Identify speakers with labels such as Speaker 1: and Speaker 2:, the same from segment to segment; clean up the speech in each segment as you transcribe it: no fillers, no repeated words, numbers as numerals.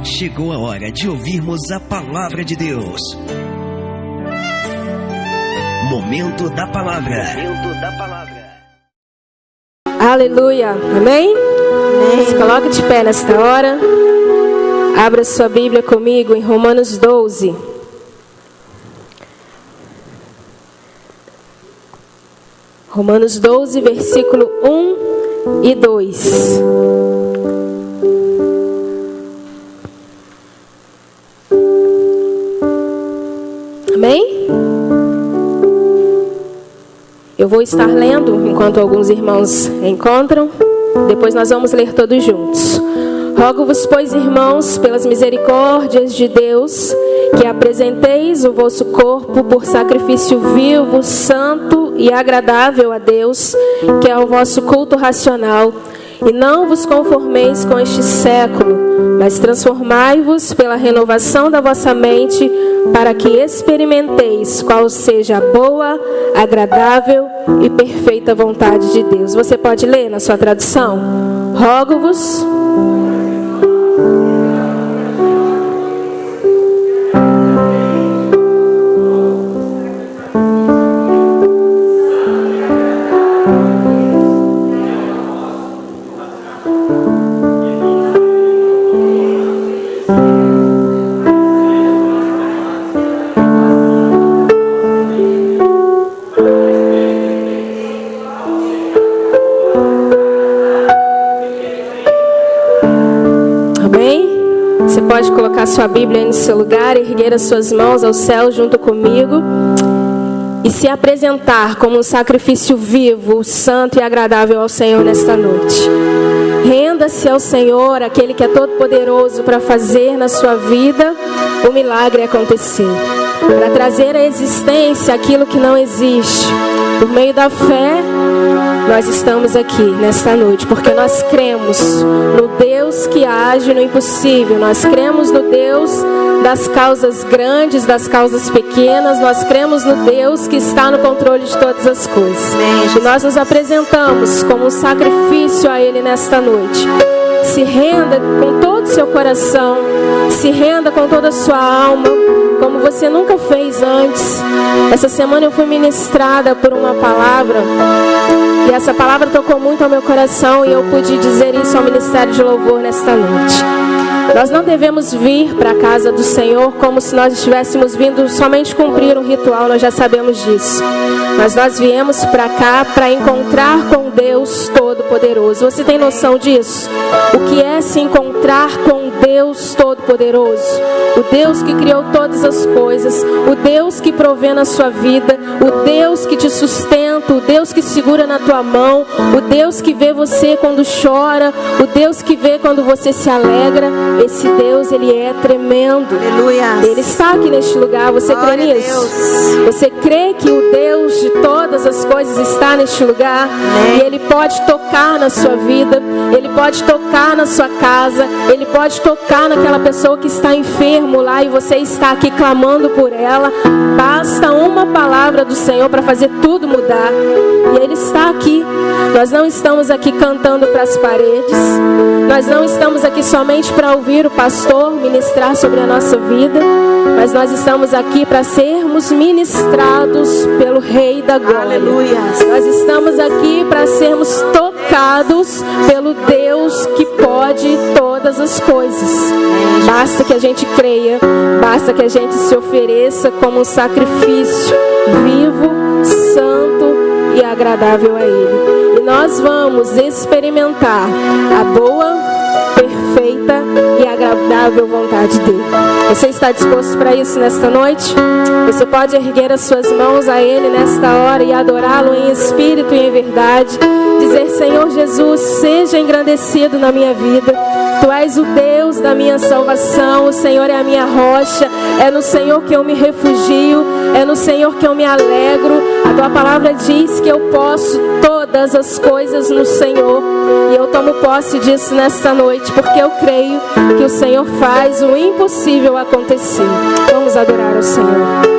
Speaker 1: Chegou a hora de ouvirmos a palavra de Deus. Momento da palavra.
Speaker 2: Aleluia. Amém? Amém. Se coloque de pé nesta hora. Abra sua Bíblia comigo em Romanos 12. Romanos 12, versículo 1 e 2. Amém? Eu vou estar lendo enquanto alguns irmãos encontram. Depois nós vamos ler todos juntos. Rogo-vos, pois, irmãos, pelas misericórdias de Deus, que apresenteis o vosso corpo por sacrifício vivo, santo e agradável a Deus, que é o vosso culto racional. E não vos conformeis com este século, mas transformai-vos pela renovação da vossa mente, para que experimenteis qual seja a boa, agradável e perfeita vontade de Deus. Você pode ler na sua tradução? Rogo-vos. Pode colocar sua Bíblia no seu lugar, erguer as suas mãos ao céu junto comigo e se apresentar como um sacrifício vivo, santo e agradável ao Senhor nesta noite. Renda-se ao Senhor, aquele que é todo poderoso para fazer na sua vida o milagre acontecer, para trazer à existência aquilo que não existe. Por meio da fé, nós estamos aqui nesta noite, porque nós cremos no Deus que age no impossível. Nós cremos no Deus das causas grandes, das causas pequenas. Nós cremos no Deus que está no controle de todas as coisas. E nós nos apresentamos como um sacrifício a Ele nesta noite. Se renda com todo o seu coração, se renda com toda a sua alma, como você nunca fez antes. Essa semana eu fui ministrada por uma palavra, e essa palavra tocou muito ao meu coração, e eu pude dizer isso ao Ministério de Louvor nesta noite. Nós não devemos vir para a casa do Senhor como se nós estivéssemos vindo somente cumprir um ritual, nós já sabemos disso. Mas nós viemos para cá para encontrar com Deus Todo-Poderoso. Você tem noção disso? O que é se encontrar com Deus Todo-Poderoso? O Deus que criou todas as coisas, o Deus que provê na sua vida, o Deus que te sustenta, o Deus que segura na tua mão, o Deus que vê você quando chora, o Deus que vê quando você se alegra. Esse Deus, Ele é tremendo. Aleluia. Ele está aqui neste lugar. Você crê nisso? Você crê que o Deus de todas as coisas está neste lugar? Amém. E Ele pode tocar na sua vida, Ele pode tocar na sua casa, Ele pode tocar naquela pessoa que está enfermo lá e você está aqui clamando por ela. Basta uma palavra do Senhor para fazer tudo mudar. E Ele está aqui. Nós não estamos aqui cantando para as paredes. Nós não estamos aqui somente para ouvir o pastor ministrar sobre a nossa vida, mas nós estamos aqui para sermos ministrados pelo Rei da Glória. Aleluia. Nós estamos aqui para sermos tocados pelo Deus que pode todas as coisas. Basta que a gente creia, basta que a gente se ofereça como um sacrifício vivo, santo e agradável a Ele. E nós vamos experimentar a boa, perfeita e agradável vontade dele. Você está disposto para isso nesta noite? Você pode erguer as suas mãos a Ele nesta hora e adorá-lo em espírito e em verdade. Dizer: Senhor Jesus, seja engrandecido na minha vida. Tu és o Deus da minha salvação. O Senhor é a minha rocha. É no Senhor que eu me refugio. É no Senhor que eu me alegro. A tua palavra diz que eu posso todas as coisas no Senhor. E eu tomo posse disso nesta noite, porque eu creio que o Senhor faz o impossível acontecer. Vamos adorar ao Senhor.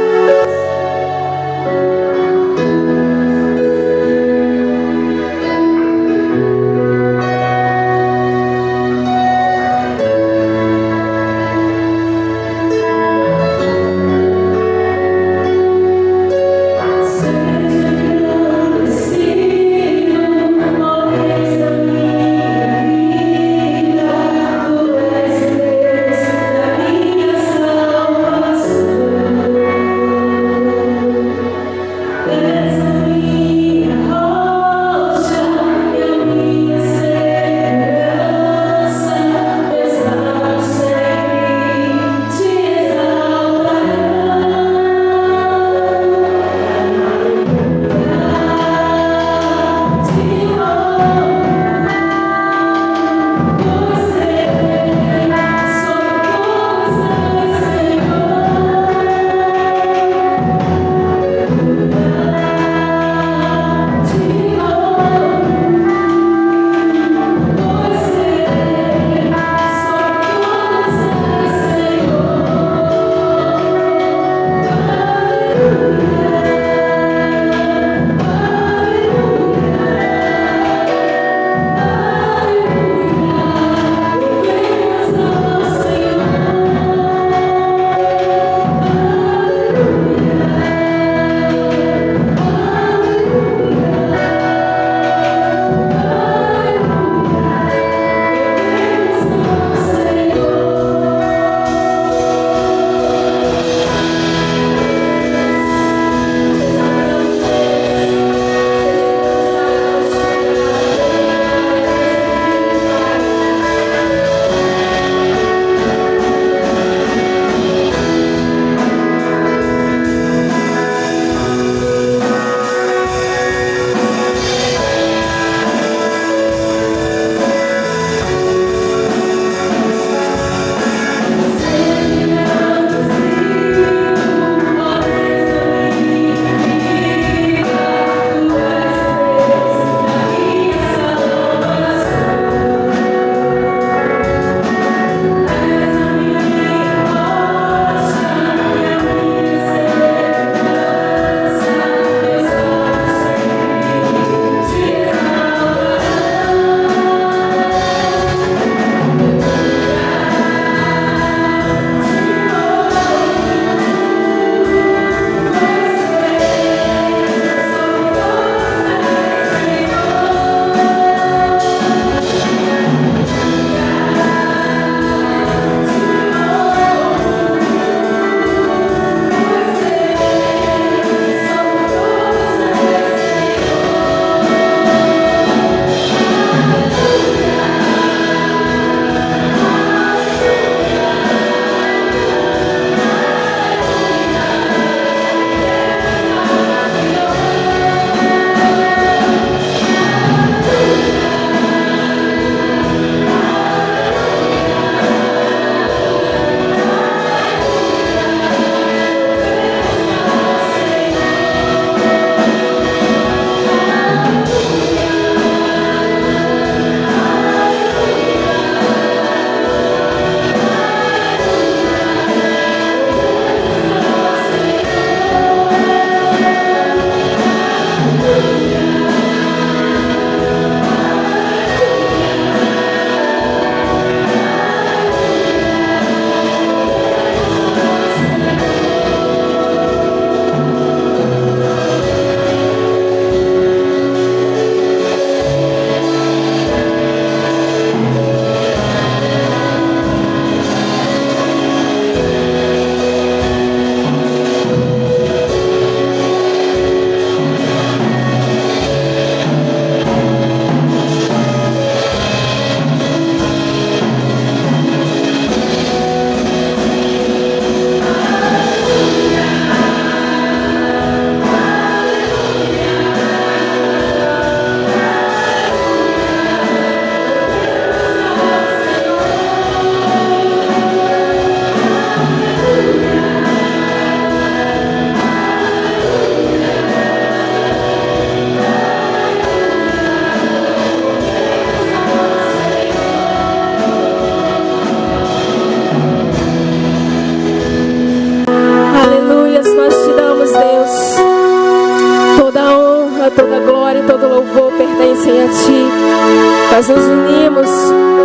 Speaker 2: pertencem a Ti. Nós nos unimos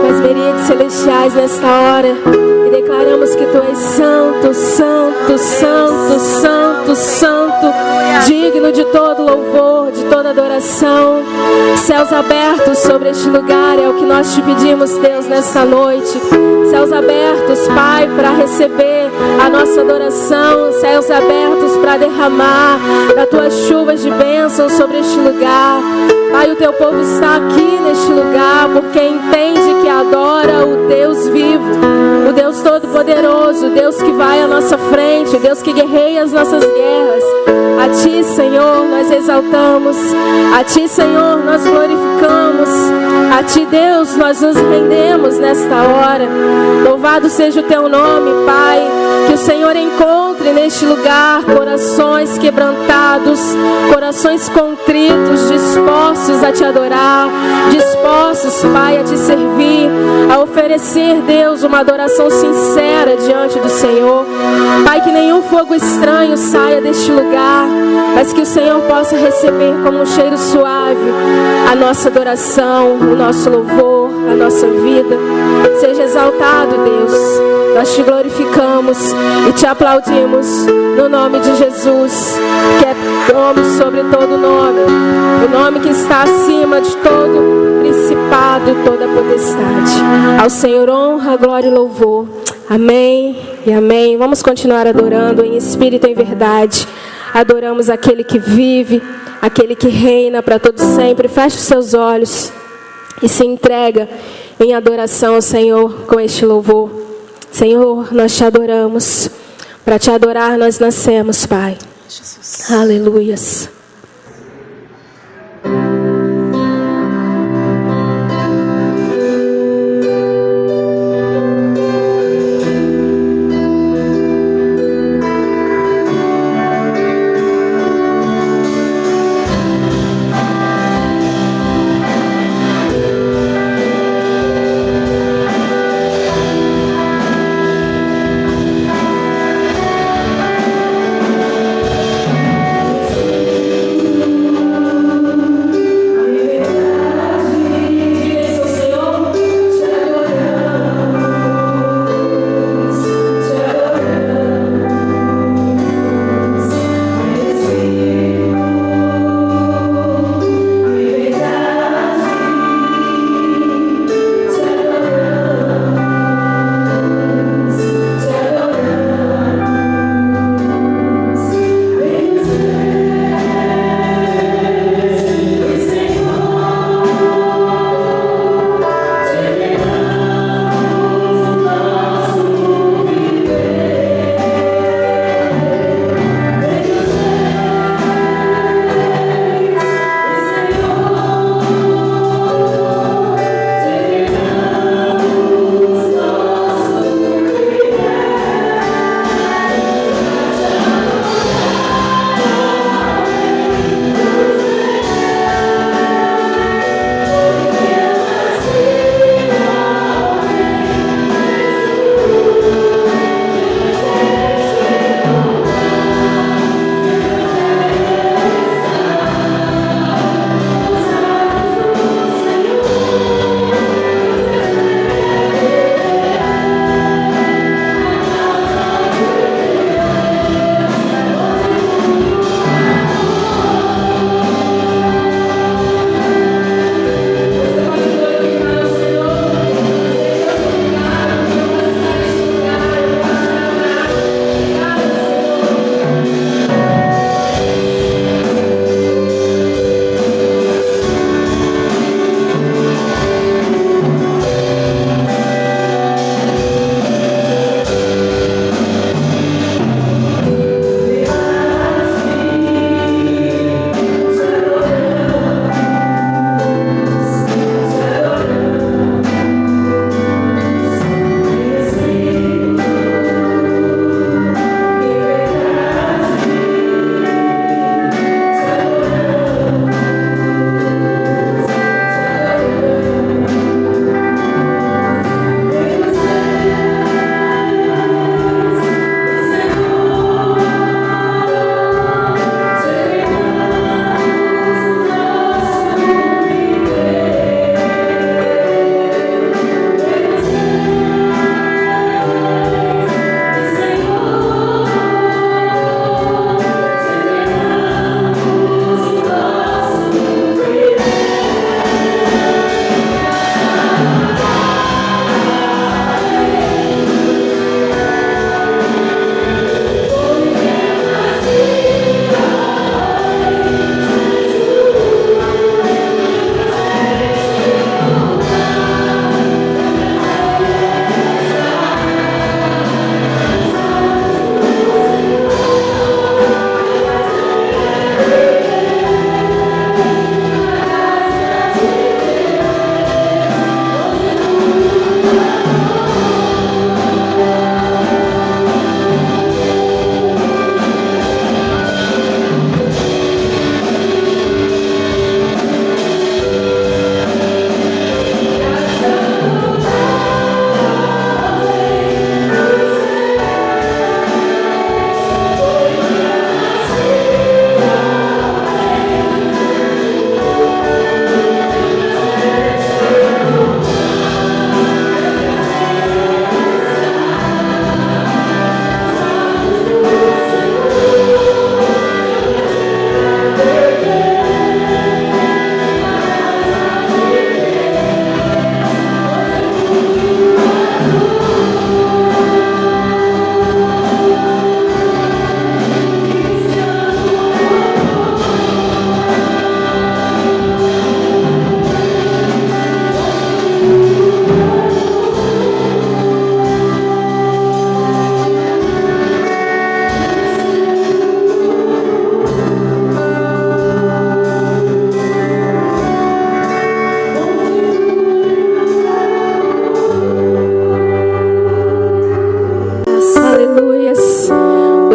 Speaker 2: com as miríades celestiais nesta hora e declaramos que Tu és santo, santo, santo, santo, santo, digno de todo louvor, de toda adoração. Céus abertos sobre este lugar é o que nós Te pedimos, Deus, nesta noite. Céus abertos, Pai, para receber a nossa adoração. Céus abertos para derramar das Tuas chuvas de bênção sobre este lugar. Pai, o Teu povo está aqui neste lugar porque entende que adora o Deus vivo, o Deus Todo-Poderoso, o Deus que vai à nossa frente, o Deus que guerreia as nossas guerras. A Ti, Senhor, nós exaltamos. A Ti, Senhor, nós glorificamos. A Ti, Deus, nós nos rendemos nesta hora. Louvado seja o Teu nome, Pai. Que o Senhor encontre neste lugar corações quebrantados, corações contritos, dispostos a Te adorar, dispostos, Pai, a Te servir, a oferecer, Deus, uma adoração sincera diante do Senhor. Pai, que nenhum fogo estranho saia deste lugar, mas que o Senhor possa receber como um cheiro suave a nossa adoração, o nosso louvor, a nossa vida. Seja exaltado, Deus. Nós Te glorificamos e Te aplaudimos no nome de Jesus, que é nome sobre todo nome, o nome que está acima de todo principado, toda potestade. Ao Senhor honra, glória e louvor. Amém e amém. Vamos continuar adorando em espírito e em verdade. Adoramos aquele que vive, aquele que reina para todo sempre. Feche os seus olhos e se entrega em adoração ao Senhor com este louvor. Senhor, nós Te adoramos. Para Te adorar nós nascemos, Pai. Jesus. Aleluias.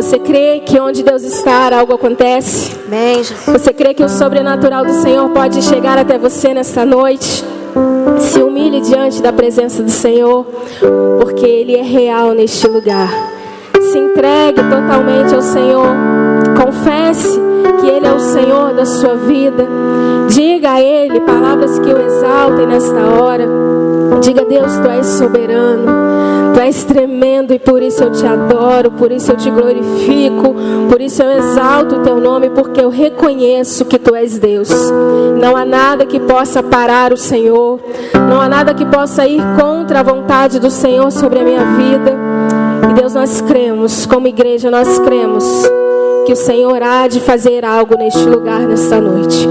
Speaker 2: Você crê que onde Deus está, algo acontece?
Speaker 3: Amém, Jesus.
Speaker 2: Você crê que o sobrenatural do Senhor pode chegar até você nesta noite? Se humilhe diante da presença do Senhor, porque Ele é real neste lugar. Se entregue totalmente ao Senhor. Confesse que Ele é o Senhor da sua vida. Diga a Ele palavras que o exaltem nesta hora. Diga: Deus, Tu és soberano, Tu és tremendo, e por isso eu te adoro, por isso eu te glorifico, por isso eu exalto o Teu nome, porque eu reconheço que Tu és Deus. Não há nada que possa parar o Senhor, não há nada que possa ir contra a vontade do Senhor sobre a minha vida. E Deus, nós cremos, como igreja nós cremos que o Senhor há de fazer algo neste lugar nesta noite.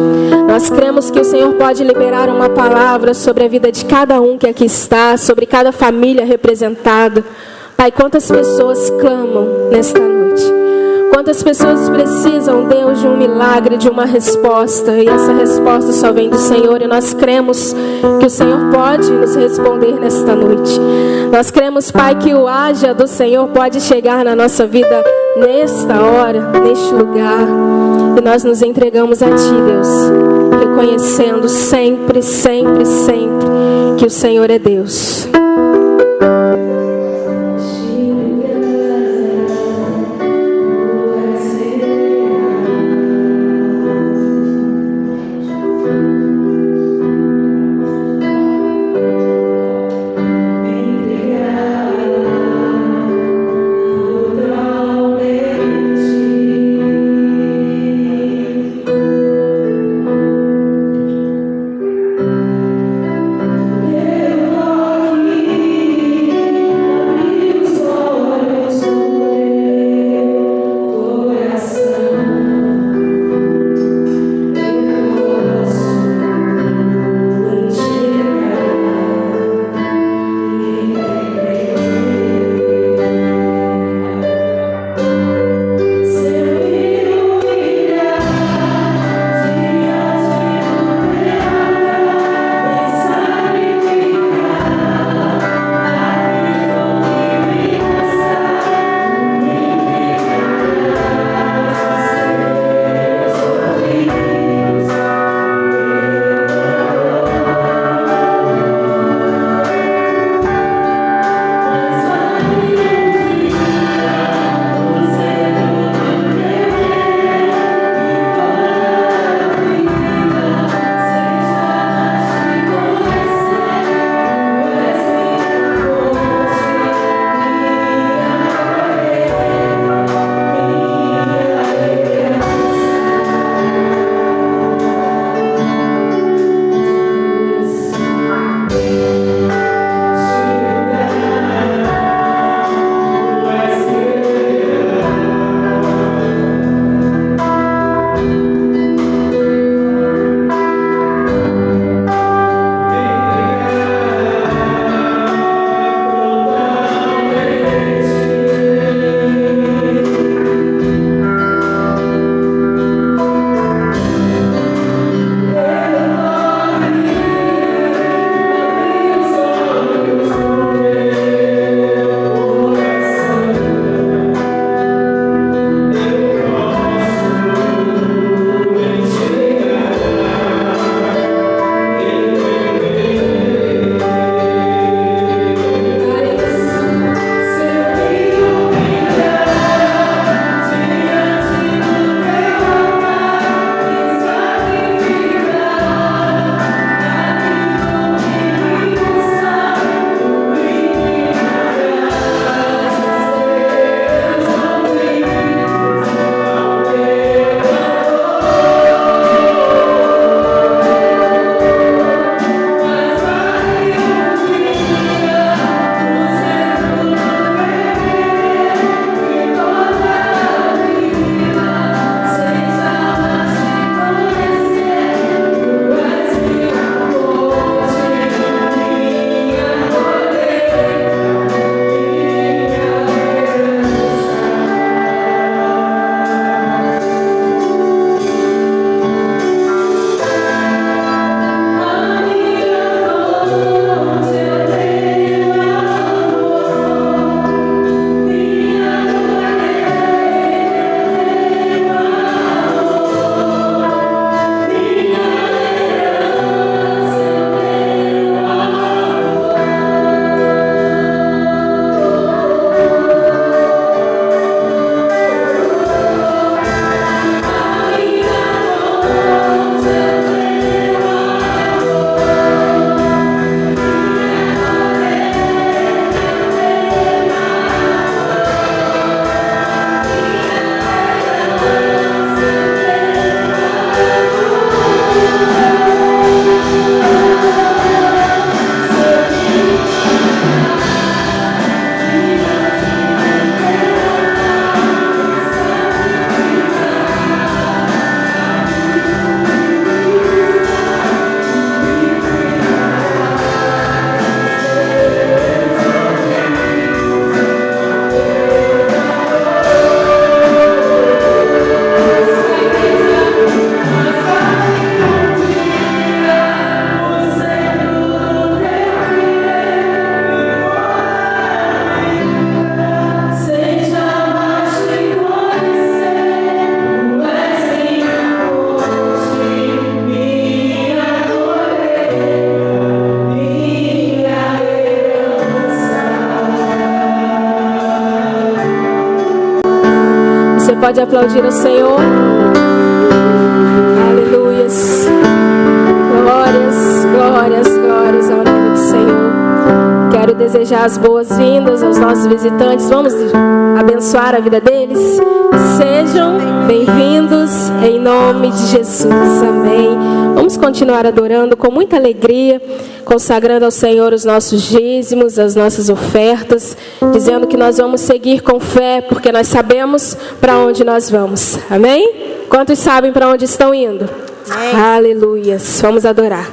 Speaker 2: Nós cremos que o Senhor pode liberar uma palavra sobre a vida de cada um que aqui está, sobre cada família representada. Pai, quantas pessoas clamam nesta noite? Quantas pessoas precisam, Deus, de um milagre, de uma resposta? E essa resposta só vem do Senhor. E nós cremos que o Senhor pode nos responder nesta noite. Nós cremos, Pai, que o haja do Senhor pode chegar na nossa vida nesta hora, neste lugar. E nós nos entregamos a Ti, Deus, reconhecendo sempre, sempre, sempre que o Senhor é Deus. pode aplaudir ao Senhor? Aleluias. Glórias, glórias, glórias ao nome do Senhor. Quero desejar as boas-vindas aos nossos visitantes. Vamos abençoar a vida deles. Sejam bem-vindos em nome de Jesus. Amém. Vamos continuar adorando com muita alegria, consagrando ao Senhor os nossos dízimos, as nossas ofertas, dizendo que nós vamos seguir com fé, porque nós sabemos para onde nós vamos. Amém? Quantos sabem para onde estão indo? Amém. Aleluias. Vamos adorar.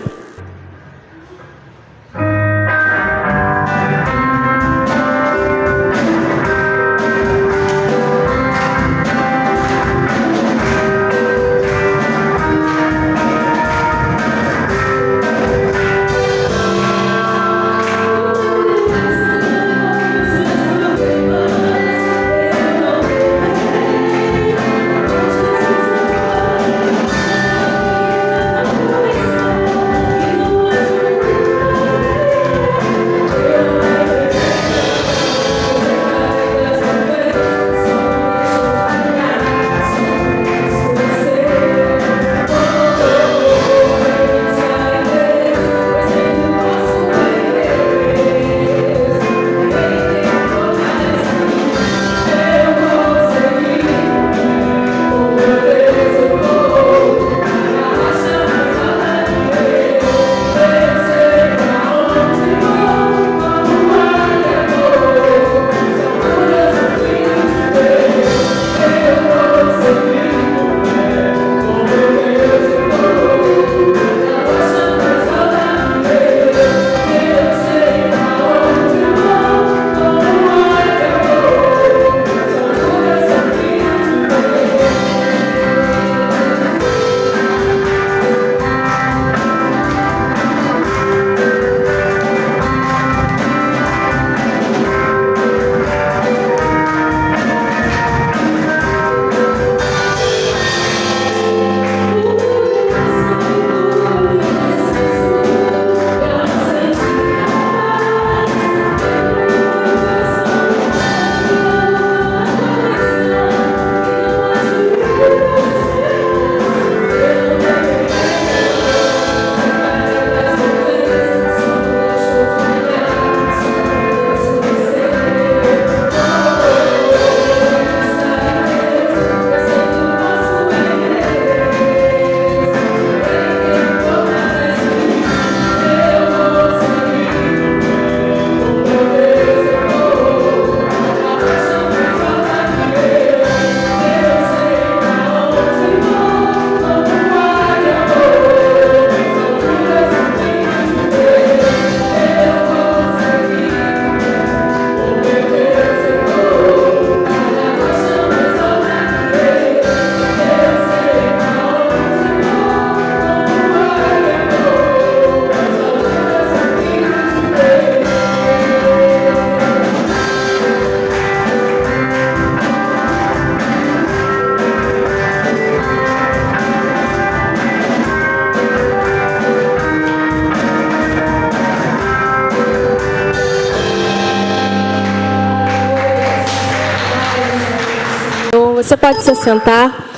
Speaker 2: Você pode se sentar.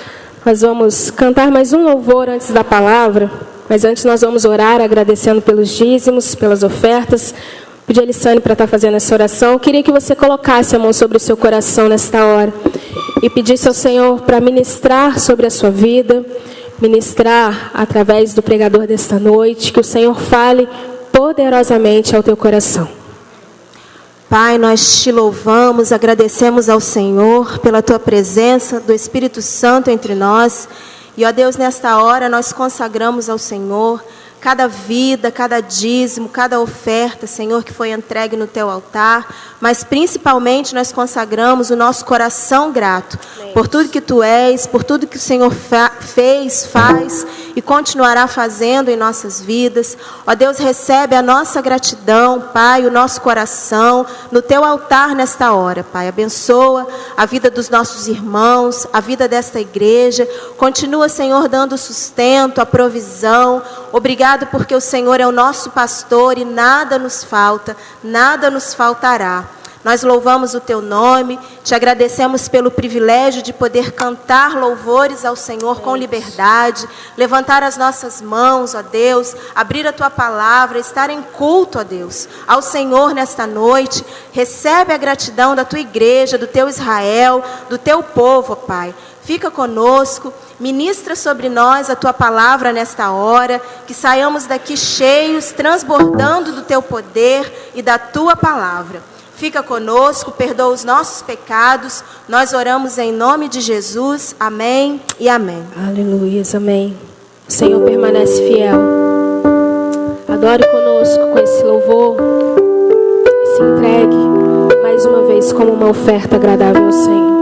Speaker 2: Nós vamos cantar mais um louvor antes da palavra. Mas antes nós vamos orar agradecendo pelos dízimos, pelas ofertas. Pedir a Elissane para estar fazendo essa oração. Eu queria que você colocasse a mão sobre o seu coração nesta hora. E pedisse ao Senhor para ministrar sobre a sua vida. Ministrar através do pregador desta noite. Que o Senhor fale poderosamente ao teu coração.
Speaker 3: Pai, nós te louvamos, agradecemos ao Senhor pela tua presença do Espírito Santo entre nós. E, ó Deus, nesta hora nós consagramos ao Senhor cada vida, cada dízimo, cada oferta, Senhor, que foi entregue no teu altar. Mas principalmente nós consagramos o nosso coração grato por tudo que tu és, por tudo que o Senhor fez, faz e continuará fazendo em nossas vidas. Ó Deus, recebe a nossa gratidão, Pai, o nosso coração no teu altar nesta hora, Pai. Abençoa a vida dos nossos irmãos, a vida desta igreja. Continua, Senhor, dando sustento, a provisão. Obrigado porque o Senhor é o nosso pastor e nada nos falta, nada nos faltará. Nós louvamos o teu nome, te agradecemos pelo privilégio de poder cantar louvores ao Senhor com liberdade, levantar as nossas mãos, ó Deus, abrir a tua palavra, estar em culto, ó Deus, ao Senhor nesta noite. Recebe a gratidão da tua igreja, do teu Israel, do teu povo, ó Pai. Fica conosco, ministra sobre nós a tua palavra nesta hora, que saiamos daqui cheios, transbordando do teu poder e da tua palavra. Fica conosco, perdoa os nossos pecados. Nós oramos em nome de Jesus. Amém e amém.
Speaker 2: Aleluia, amém. O Senhor permanece fiel. Adore conosco com esse louvor. E se entregue mais uma vez como uma oferta agradável ao Senhor.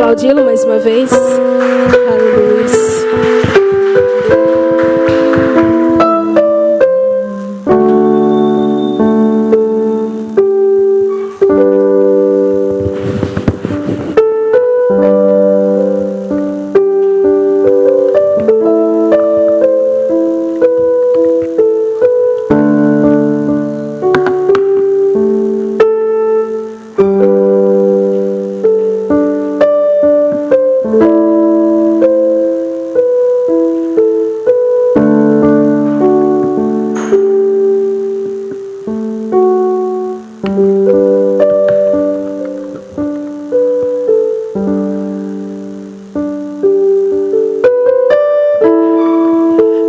Speaker 2: aplaudi-lo mais uma vez. Aleluia.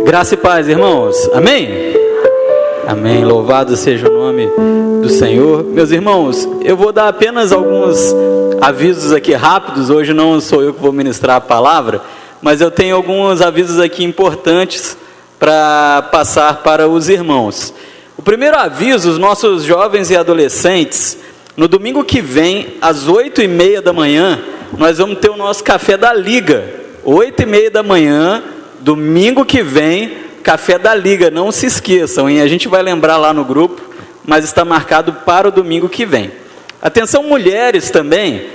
Speaker 4: Graça e paz, irmãos. Amém? Amém. Louvado seja o nome do Senhor. Meus irmãos, eu vou dar apenas alguns avisos aqui rápidos. Hoje não sou eu que vou ministrar a palavra, mas eu tenho alguns avisos aqui importantes para passar para os irmãos. O primeiro aviso, os nossos jovens e adolescentes, no domingo que vem, às 8h30 da manhã, nós vamos ter o nosso café da Liga. 8h30 da manhã, domingo que vem, café da Liga, não se esqueçam, hein? A gente vai lembrar lá no grupo, mas está marcado para o domingo que vem. Atenção mulheres também,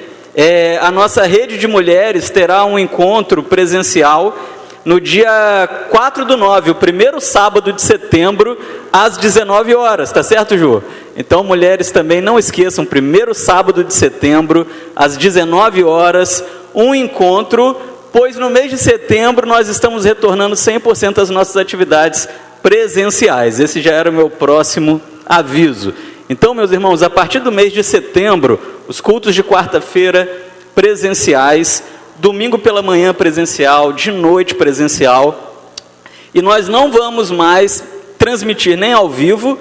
Speaker 4: a nossa rede de mulheres terá um encontro presencial no dia 4/9, o primeiro sábado de setembro, às 19 horas, tá certo, Ju? Então mulheres também não esqueçam, primeiro sábado de setembro, às 19 horas, um encontro, pois no mês de setembro nós estamos retornando 100% às nossas atividades presenciais. Esse já era o meu próximo aviso. Então, meus irmãos, a partir do mês de setembro, os cultos de quarta-feira presenciais, domingo pela manhã presencial, de noite presencial, e nós não vamos mais transmitir nem ao vivo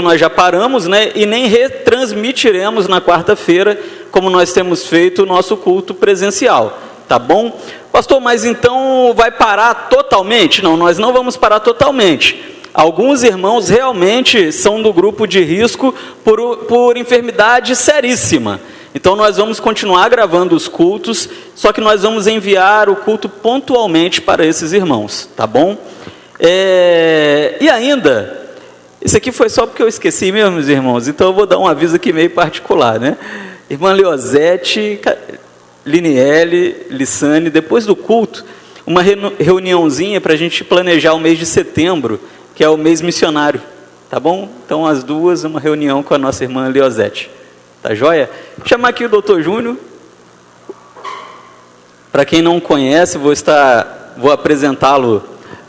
Speaker 4: nós já paramos, né? E nem retransmitiremos na quarta-feira, como nós temos feito o nosso culto presencial. Tá bom? Pastor, mas então vai parar totalmente? Não, nós não vamos parar totalmente. Alguns irmãos realmente são do grupo de risco por enfermidade seríssima. Então nós vamos continuar gravando os cultos, só que nós vamos enviar o culto pontualmente para esses irmãos, tá bom? E ainda, isso aqui foi só porque eu esqueci mesmo, meus irmãos, então eu vou dar um aviso aqui meio particular, né? Irmã Leozete, Liniele, Lissane, depois do culto, uma reuniãozinha para a gente planejar o mês de setembro, que é o mês missionário, tá bom? Então as duas, uma reunião com a nossa irmã Leozete, tá joia? Vou chamar aqui o doutor Júnior. Para quem não conhece, vou apresentá-lo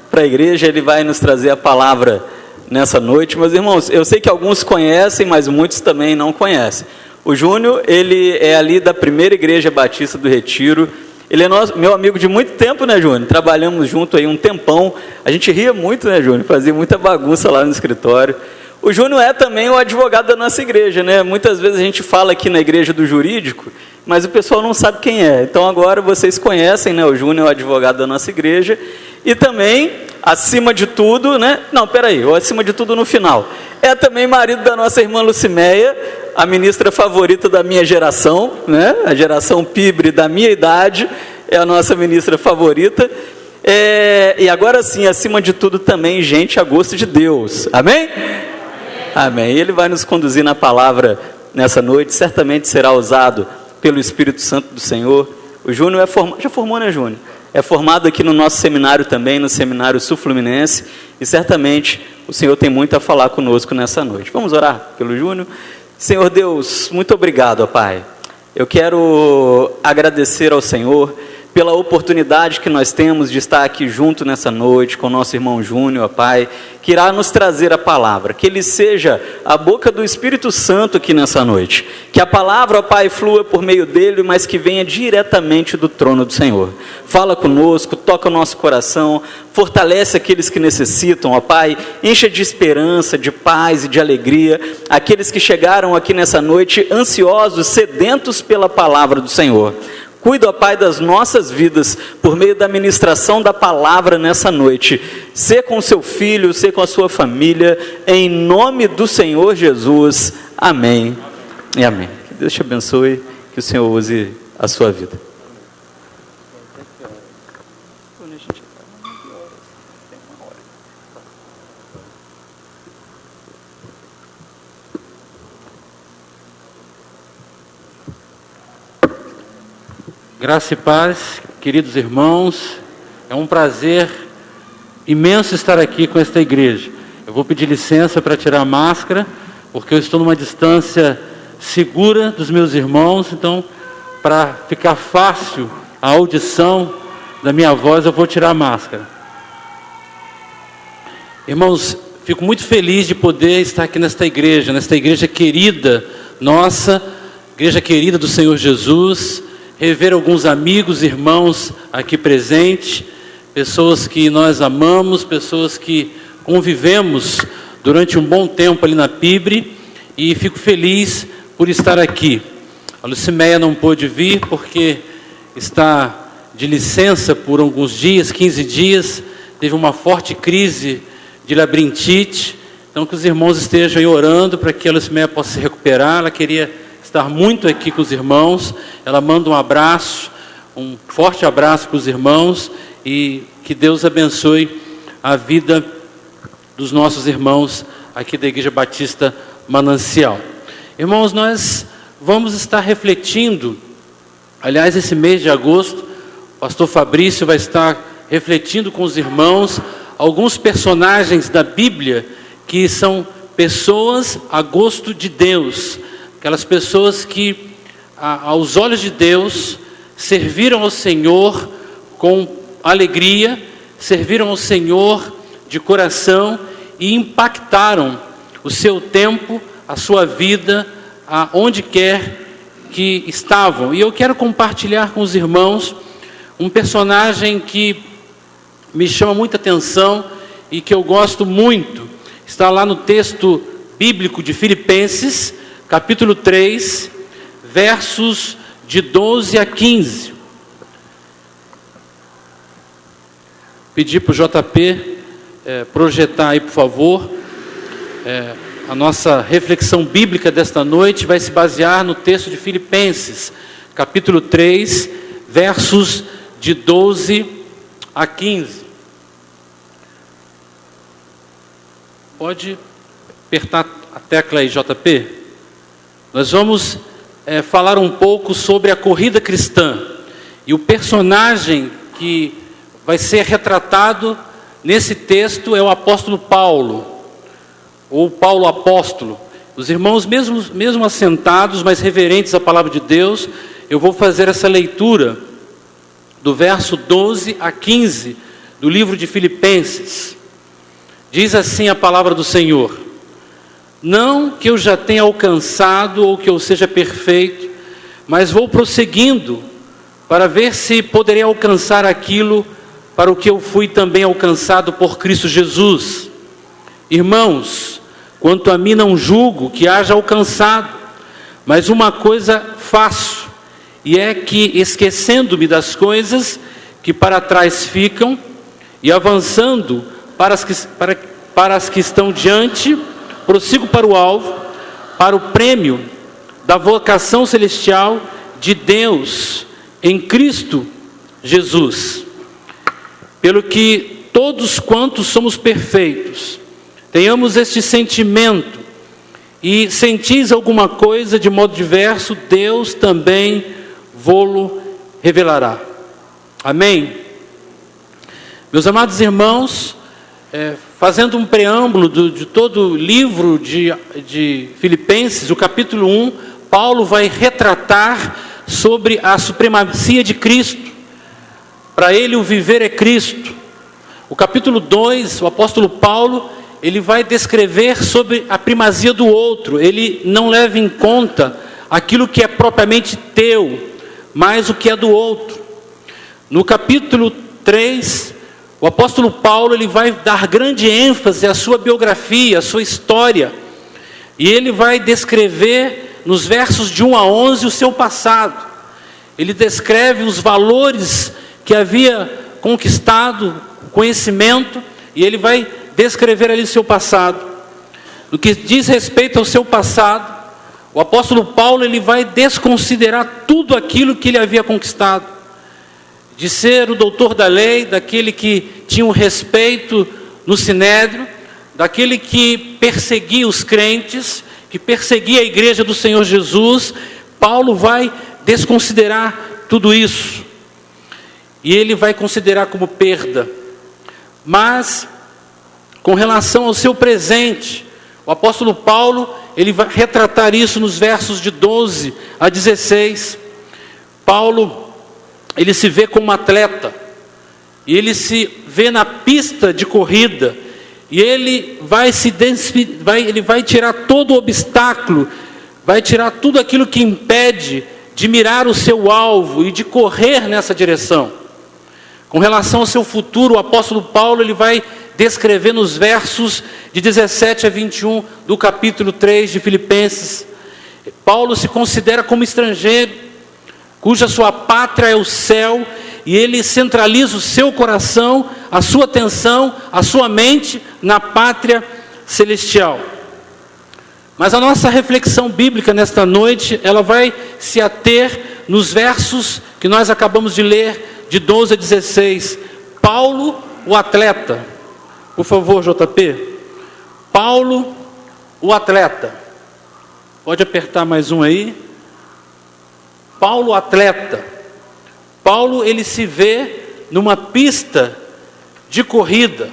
Speaker 4: para a igreja, ele vai nos trazer a palavra nessa noite. Meus irmãos, eu sei que alguns conhecem, mas muitos também não conhecem. O Júnior, ele é ali da primeira igreja batista do Retiro. Ele é meu amigo de muito tempo, né, Júnior? Trabalhamos junto aí um tempão. A gente ria muito, né, Júnior? Fazia muita bagunça lá no escritório. O Júnior é também o advogado da nossa igreja, né? Muitas vezes a gente fala aqui na igreja do jurídico, mas o pessoal não sabe quem é. Então agora vocês conhecem, né? O Júnior é o advogado da nossa igreja. E também, acima de tudo, né? Não, peraí, o acima de tudo no final. É também marido da nossa irmã Lucimeia, a ministra favorita da minha geração, né? A geração Pibre da minha idade, é a nossa ministra favorita. E agora sim, acima de tudo também, gente a gosto de Deus. Amém? Amém. Ele vai nos conduzir na palavra nessa noite, certamente será usado pelo Espírito Santo do Senhor. O Júnior já formou, né, Júnior? É formado aqui no nosso seminário também, no Seminário Sul-Fluminense, e certamente o Senhor tem muito a falar conosco nessa noite. Vamos orar pelo Júnior? Senhor Deus, muito obrigado, ó Pai. Eu quero agradecer ao Senhor pela oportunidade que nós temos de estar aqui junto nessa noite com o nosso irmão Júnior, ó Pai, que irá nos trazer a palavra, que ele seja a boca do Espírito Santo aqui nessa noite, que a palavra, ó Pai, flua por meio dele, mas que venha diretamente do trono do Senhor. Fala conosco, toca o nosso coração, fortalece aqueles que necessitam, ó Pai, encha de esperança, de paz e de alegria, aqueles que chegaram aqui nessa noite ansiosos, sedentos pela palavra do Senhor. Cuida, ó Pai, das nossas vidas, por meio da ministração da palavra nessa noite. Sê com o seu filho, sê com a sua família, em nome do Senhor Jesus. Amém e amém. Que Deus te abençoe, que o Senhor use a sua vida.
Speaker 5: Graça e paz, queridos irmãos, é um prazer imenso estar aqui com esta igreja. Eu vou pedir licença para tirar a máscara, porque eu estou numa distância segura dos meus irmãos, então, para ficar fácil a audição da minha voz, eu vou tirar a máscara. Irmãos, fico muito feliz de poder estar aqui nesta igreja querida nossa, igreja querida do Senhor Jesus, rever alguns amigos, irmãos aqui presentes, pessoas que nós amamos, pessoas que convivemos durante um bom tempo ali na Pibre, e fico feliz por estar aqui. A Lucimeia não pôde vir porque está de licença por alguns dias, 15 dias, teve uma forte crise de labirintite, então que os irmãos estejam aí orando para que a Lucimeia possa se recuperar. Ela queria estar muito aqui com os irmãos. Ela manda um abraço, um forte abraço para os irmãos, e que Deus abençoe a vida dos nossos irmãos aqui da Igreja Batista Manancial. Irmãos, nós vamos estar refletindo, aliás, esse mês de agosto, o pastor Fabrício vai estar refletindo com os irmãos alguns personagens da Bíblia que são pessoas a gosto de Deus, aquelas pessoas que, aos olhos de Deus, serviram ao Senhor com alegria, serviram ao Senhor de coração e impactaram o seu tempo, a sua vida, aonde quer que estavam. E eu quero compartilhar com os irmãos um personagem que me chama muita atenção e que eu gosto muito. Está lá no texto bíblico de Filipenses, capítulo 3, versos de 12 a 15. Pedir para o JP projetar aí, por favor. A nossa reflexão bíblica desta noite vai se basear no texto de Filipenses, capítulo 3, versos de 12 a 15. Pode apertar a tecla aí, JP? Nós vamos falar um pouco sobre a corrida cristã. E o personagem que vai ser retratado nesse texto é o apóstolo Paulo, ou Paulo apóstolo. Os irmãos, mesmo assentados, mas reverentes à palavra de Deus, eu vou fazer essa leitura do verso 12 a 15 do livro de Filipenses. Diz assim a palavra do Senhor: não que eu já tenha alcançado ou que eu seja perfeito, mas vou prosseguindo para ver se poderei alcançar aquilo para o que eu fui também alcançado por Cristo Jesus. Irmãos, quanto a mim não julgo que haja alcançado, mas uma coisa faço, e é que, esquecendo-me das coisas que para trás ficam e avançando para as que estão diante, prossigo para o alvo, para o prêmio da vocação celestial de Deus em Cristo Jesus. Pelo que todos quantos somos perfeitos, tenhamos este sentimento, e sentis alguma coisa de modo diverso, Deus também vô-lo revelará. Amém? Meus amados irmãos, fazendo um preâmbulo de todo o livro de Filipenses, o capítulo 1, Paulo vai retratar sobre a supremacia de Cristo. Para ele o viver é Cristo. O capítulo 2, o apóstolo Paulo, ele vai descrever sobre a primazia do outro. Ele não leva em conta aquilo que é propriamente teu, mas o que é do outro. No capítulo 3, o apóstolo Paulo, ele vai dar grande ênfase à sua biografia, à sua história. E ele vai descrever nos versos de 1 a 11 o seu passado. Ele descreve os valores que havia conquistado, o conhecimento, e ele vai descrever ali o seu passado. No que diz respeito ao seu passado, o apóstolo Paulo ele vai desconsiderar tudo aquilo que ele havia conquistado, de ser o doutor da lei, daquele que tinha um respeito no sinédrio, daquele que perseguia os crentes, que perseguia a igreja do Senhor Jesus. Paulo vai desconsiderar tudo isso, e ele vai considerar como perda. Mas, com relação ao seu presente, o apóstolo Paulo, ele vai retratar isso nos versos de 12 a 16. Paulo, ele se vê como atleta, e ele se vê na pista de corrida, e ele vai tirar todo o obstáculo, vai tirar tudo aquilo que impede de mirar o seu alvo e de correr nessa direção. Com relação ao seu futuro, o apóstolo Paulo ele vai descrever nos versos de 17 a 21 do capítulo 3 de Filipenses. Paulo se considera como estrangeiro, cuja sua pátria é o céu, e ele centraliza o seu coração, a sua atenção, a sua mente na pátria celestial. Mas a nossa reflexão bíblica nesta noite, ela vai se ater nos versos que nós acabamos de ler, de 12 a 16. Paulo, o atleta. Por favor, JP. Paulo, o atleta. Pode apertar mais um aí. Paulo, o atleta. Paulo, ele se vê numa pista de corrida.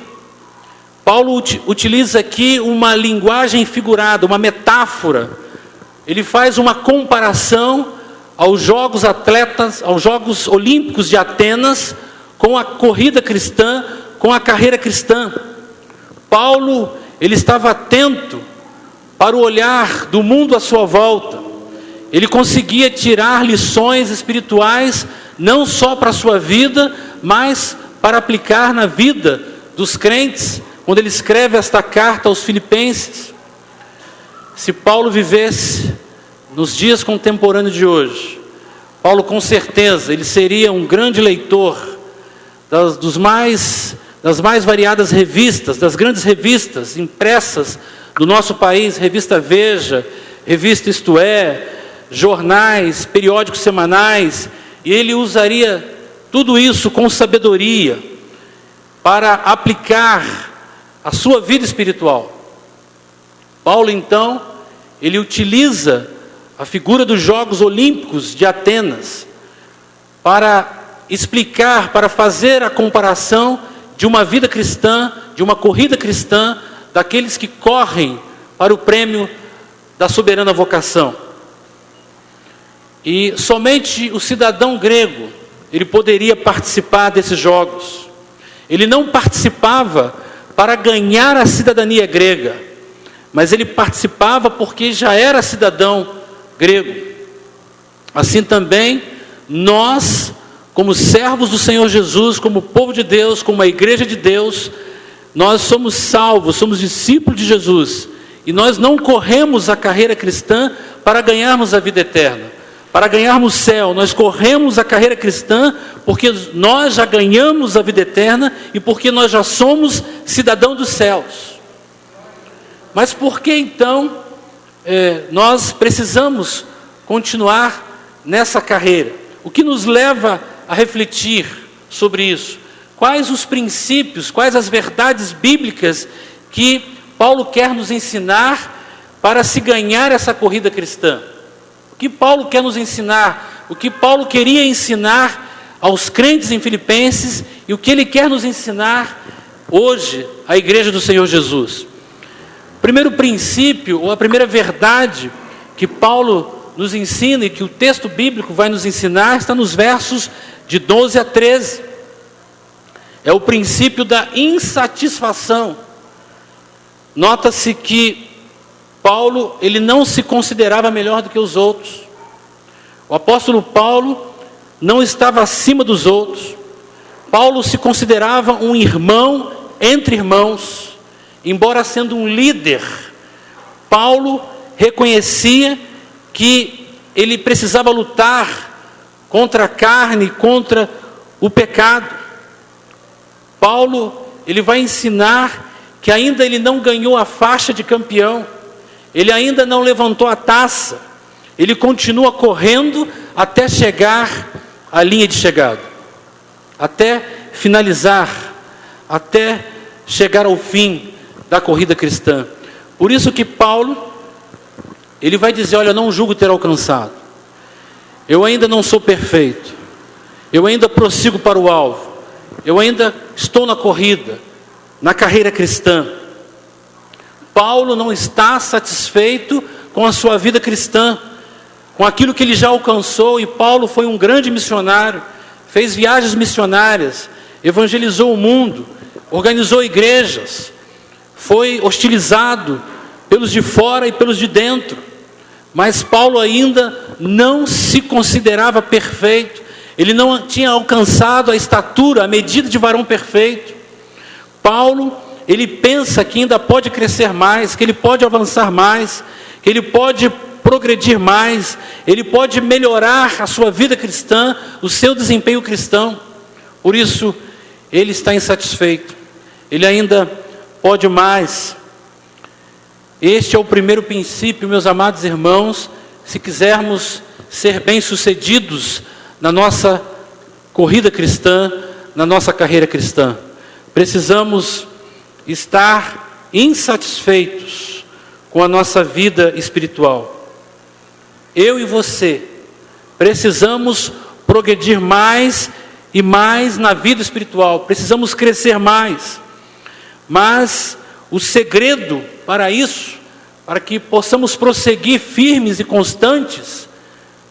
Speaker 5: Paulo utiliza aqui uma linguagem figurada, uma metáfora. Ele faz uma comparação aos Jogos Olímpicos de Atenas, com a corrida cristã, com a carreira cristã. Paulo, ele estava atento para o olhar do mundo à sua volta. Ele conseguia tirar lições espirituais, não só para a sua vida, mas para aplicar na vida dos crentes, quando ele escreve esta carta aos Filipenses. Se Paulo vivesse nos dias contemporâneos de hoje, Paulo com certeza ele seria um grande leitor das mais variadas revistas, das grandes revistas impressas do nosso país, revista Veja, revista Isto É, jornais, periódicos semanais, e ele usaria tudo isso com sabedoria para aplicar a sua vida espiritual. Paulo, então, ele utiliza a figura dos Jogos Olímpicos de Atenas para explicar, para fazer a comparação de uma vida cristã, de uma corrida cristã, daqueles que correm para o prêmio da soberana vocação. E somente o cidadão grego, ele poderia participar desses jogos. Ele não participava para ganhar a cidadania grega, mas ele participava porque já era cidadão grego. Assim também, nós, como servos do Senhor Jesus, como povo de Deus, como a igreja de Deus, nós somos salvos, somos discípulos de Jesus, e nós não corremos a carreira cristã para ganharmos a vida eterna, para ganharmos o céu. Nós corremos a carreira cristã porque nós já ganhamos a vida eterna e porque nós já somos cidadão dos céus. Mas por que então nós precisamos continuar nessa carreira? O que nos leva a refletir sobre isso? Quais os princípios, quais as verdades bíblicas que Paulo quer nos ensinar para se ganhar essa corrida cristã? O que Paulo quer nos ensinar? O que Paulo queria ensinar aos crentes em Filipenses e o que ele quer nos ensinar hoje à igreja do Senhor Jesus? O primeiro princípio, ou a primeira verdade que Paulo nos ensina e que o texto bíblico vai nos ensinar, está nos versos de 12 a 13. É o princípio da insatisfação. Nota-se que Paulo, ele não se considerava melhor do que os outros. O apóstolo Paulo não estava acima dos outros. Paulo se considerava um irmão entre irmãos. Embora sendo um líder, Paulo reconhecia que ele precisava lutar contra a carne, contra o pecado. Paulo, ele vai ensinar que ainda ele não ganhou a faixa de campeão, ele ainda não levantou a taça, ele continua correndo até chegar à linha de chegada, até finalizar, até chegar ao fim da corrida cristã. Por isso que Paulo, ele vai dizer: olha, não julgo ter alcançado, eu ainda não sou perfeito, eu ainda prossigo para o alvo, eu ainda estou na corrida, na carreira cristã. Paulo não está satisfeito com a sua vida cristã, com aquilo que ele já alcançou. E Paulo foi um grande missionário, fez viagens missionárias, evangelizou o mundo, organizou igrejas, foi hostilizado pelos de fora e pelos de dentro. Mas Paulo ainda não se considerava perfeito, ele não tinha alcançado a estatura, a medida de varão perfeito. Paulo, ele pensa que ainda pode crescer mais, que ele pode avançar mais, que ele pode progredir mais, ele pode melhorar a sua vida cristã, o seu desempenho cristão. Por isso, ele está insatisfeito, ele ainda pode mais. Este é o primeiro princípio, meus amados irmãos, se quisermos ser bem-sucedidos na nossa corrida cristã, na nossa carreira cristã. Precisamos estar insatisfeitos com a nossa vida espiritual. Eu e você precisamos progredir mais e mais na vida espiritual, precisamos crescer mais. Mas o segredo para isso, para que possamos prosseguir firmes e constantes,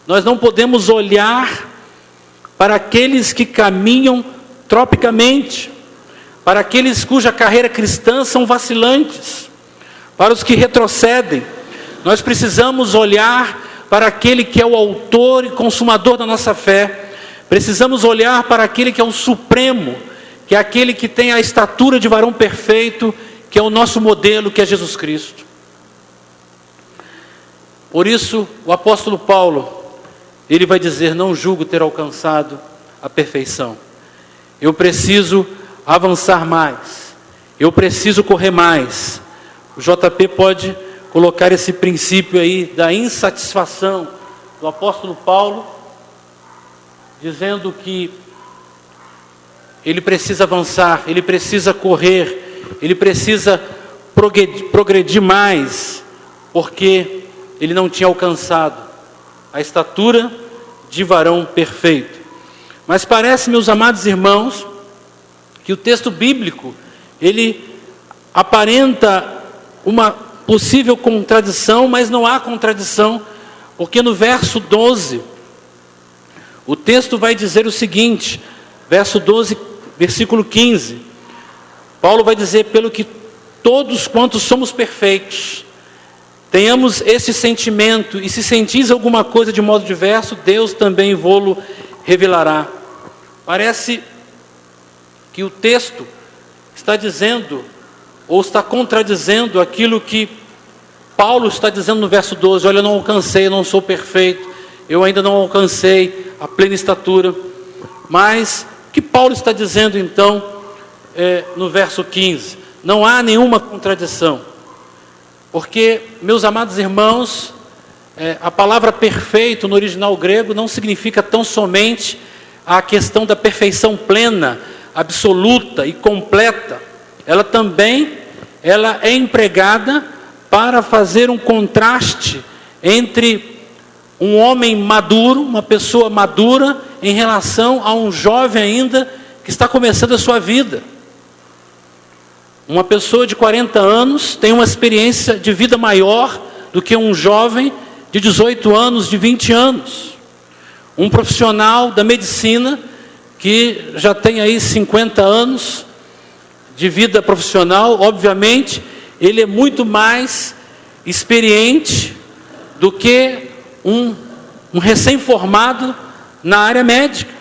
Speaker 5: nós não podemos olhar para aqueles que caminham tropicamente, para aqueles cuja carreira cristã são vacilantes, para os que retrocedem. Nós precisamos olhar para aquele que é o autor e consumador da nossa fé. Precisamos olhar para aquele que é o supremo, que é aquele que tem a estatura de varão perfeito, que é o nosso modelo, que é Jesus Cristo. Por isso, o apóstolo Paulo, ele vai dizer: não julgo ter alcançado a perfeição. Eu preciso avançar mais, eu preciso correr mais. O JP pode colocar esse princípio aí da insatisfação do apóstolo Paulo, dizendo que ele precisa avançar, ele precisa correr, ele precisa progredir mais, porque ele não tinha alcançado a estatura de varão perfeito. Mas parece, meus amados irmãos, que o texto bíblico, ele aparenta uma possível contradição, mas não há contradição, porque no verso 12, o texto vai dizer o seguinte, verso 12, versículo 15, Paulo vai dizer: pelo que todos quantos somos perfeitos, tenhamos esse sentimento, e se sentis alguma coisa de modo diverso, Deus também vô-lo revelará. Parece que o texto está dizendo, ou está contradizendo aquilo que Paulo está dizendo no verso 12: olha, eu não alcancei, eu não sou perfeito, eu ainda não alcancei a plena estatura. Mas o que Paulo está dizendo então no verso 15? Não há nenhuma contradição, porque, meus amados irmãos, a palavra perfeito no original grego não significa tão somente a questão da perfeição plena, absoluta e completa. Ela também é empregada para fazer um contraste entre um homem maduro, uma pessoa madura, em relação a um jovem ainda que está começando a sua vida. Uma pessoa de 40 anos tem uma experiência de vida maior do que um jovem de 18 anos, de 20 anos. Um profissional da medicina que já tem aí 50 anos de vida profissional, obviamente, ele é muito mais experiente do que um recém-formado na área médica,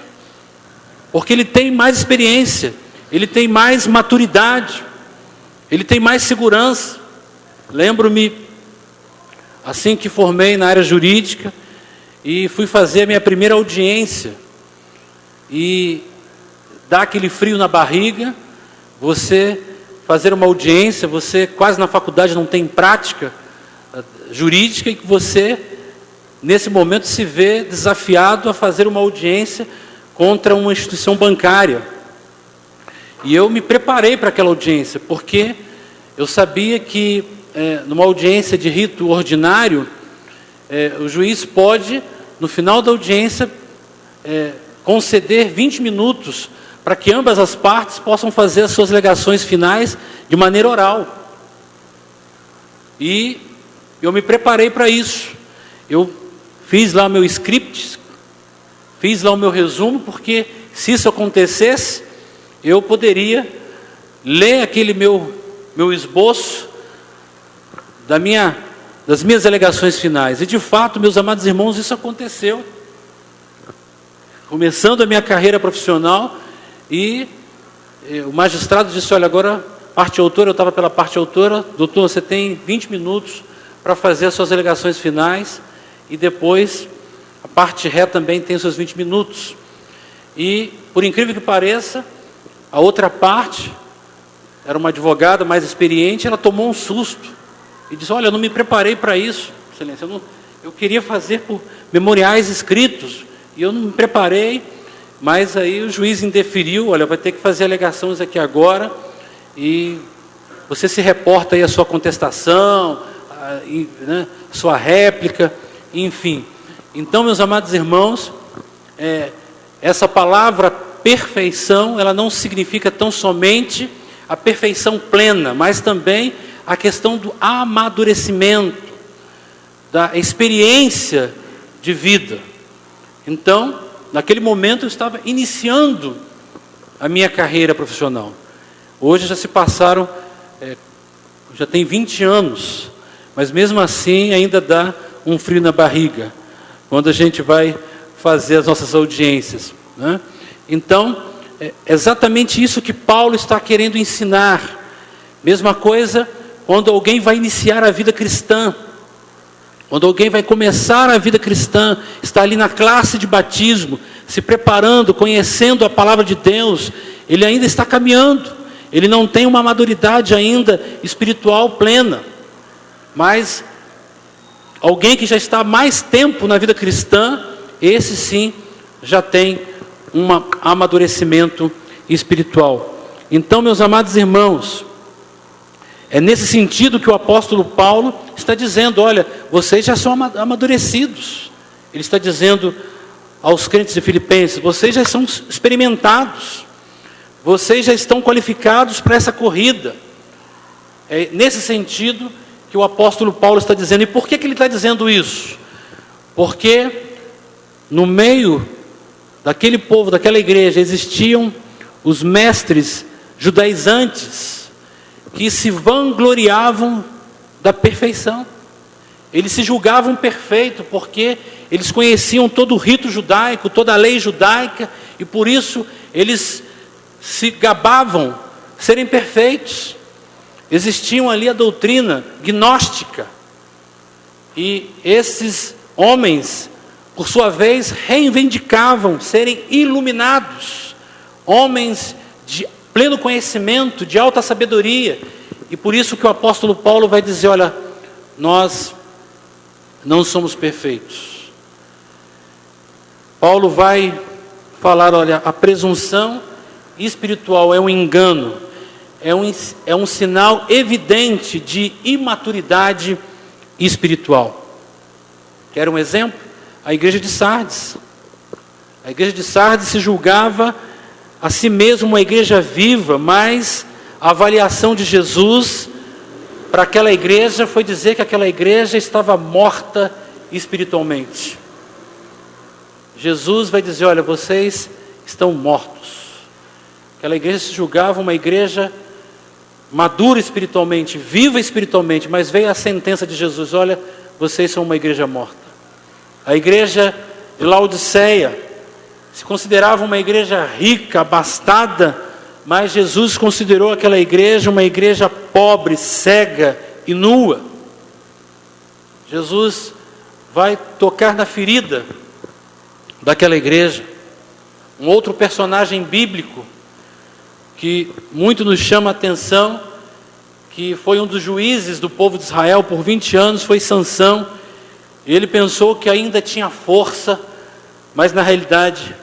Speaker 5: porque ele tem mais experiência, ele tem mais maturidade, ele tem mais segurança. Lembro-me, assim que formei na área jurídica, e fui fazer a minha primeira audiência, e dá aquele frio na barriga, você fazer uma audiência, você quase na faculdade não tem prática jurídica, e que você nesse momento se vê desafiado a fazer uma audiência contra uma instituição bancária. E eu me preparei para aquela audiência, porque eu sabia que numa audiência de rito ordinário, o juiz pode, no final da audiência, conceder 20 minutos para que ambas as partes possam fazer as suas alegações finais de maneira oral. E eu me preparei para isso. Eu fiz lá o meu script, fiz lá o meu resumo, porque se isso acontecesse, eu poderia ler aquele meu esboço das minhas alegações finais. E de fato, meus amados irmãos, isso aconteceu. Começando a minha carreira profissional, e o magistrado disse: olha, agora, parte autora, eu estava pela parte autora, doutor, você tem 20 minutos para fazer as suas alegações finais, e depois a parte ré também tem os seus 20 minutos. E, por incrível que pareça, a outra parte, era uma advogada mais experiente, ela tomou um susto, e disse: olha, eu não me preparei para isso, excelência, eu queria fazer por memoriais escritos, e eu não me preparei. Mas aí o juiz indeferiu: olha, vai ter que fazer alegações aqui agora, e você se reporta aí a sua contestação, sua réplica, enfim. Então, meus amados irmãos, essa palavra perfeição, ela não significa tão somente a perfeição plena, mas também a questão do amadurecimento, da experiência de vida. Então, naquele momento eu estava iniciando a minha carreira profissional. Hoje já se passaram, já tem 20 anos, mas mesmo assim ainda dá um frio na barriga, quando a gente vai fazer as nossas audiências, né? Então, é exatamente isso que Paulo está querendo ensinar. Mesma coisa quando alguém vai iniciar a vida cristã. Quando alguém vai começar a vida cristã, está ali na classe de batismo, se preparando, conhecendo a palavra de Deus, ele ainda está caminhando, ele não tem uma maturidade ainda espiritual plena. Mas alguém que já está há mais tempo na vida cristã, esse sim já tem um amadurecimento espiritual. Então, meus amados irmãos, é nesse sentido que o apóstolo Paulo está dizendo: olha, vocês já são amadurecidos. Ele está dizendo aos crentes de Filipenses: vocês já são experimentados, vocês já estão qualificados para essa corrida. É nesse sentido que o apóstolo Paulo está dizendo. E por que ele está dizendo isso? Porque no meio daquele povo, daquela igreja, existiam os mestres judaizantes, que se vangloriavam da perfeição. Eles se julgavam perfeitos, porque eles conheciam todo o rito judaico, toda a lei judaica, e por isso eles se gabavam serem perfeitos. Existiam ali a doutrina gnóstica, e esses homens, por sua vez, reivindicavam serem iluminados, homens de pleno conhecimento, de alta sabedoria. E por isso que o apóstolo Paulo vai dizer: olha, nós não somos perfeitos. Paulo vai falar: olha, a presunção espiritual é um engano, é um sinal evidente de imaturidade espiritual. Quer um exemplo? A igreja de Sardes. A igreja de Sardes se julgava a si mesmo uma igreja viva, mas a avaliação de Jesus para aquela igreja foi dizer que aquela igreja estava morta espiritualmente. Jesus vai dizer: olha, vocês estão mortos. Aquela igreja se julgava uma igreja madura espiritualmente, viva espiritualmente, mas veio a sentença de Jesus: olha, vocês são uma igreja morta. A igreja de Laodiceia se considerava uma igreja rica, abastada, mas Jesus considerou aquela igreja uma igreja pobre, cega e nua. Jesus vai tocar na ferida daquela igreja. Um outro personagem bíblico que muito nos chama a atenção, que foi um dos juízes do povo de Israel por 20 anos, foi Sansão, Ele pensou que ainda tinha força, mas na realidade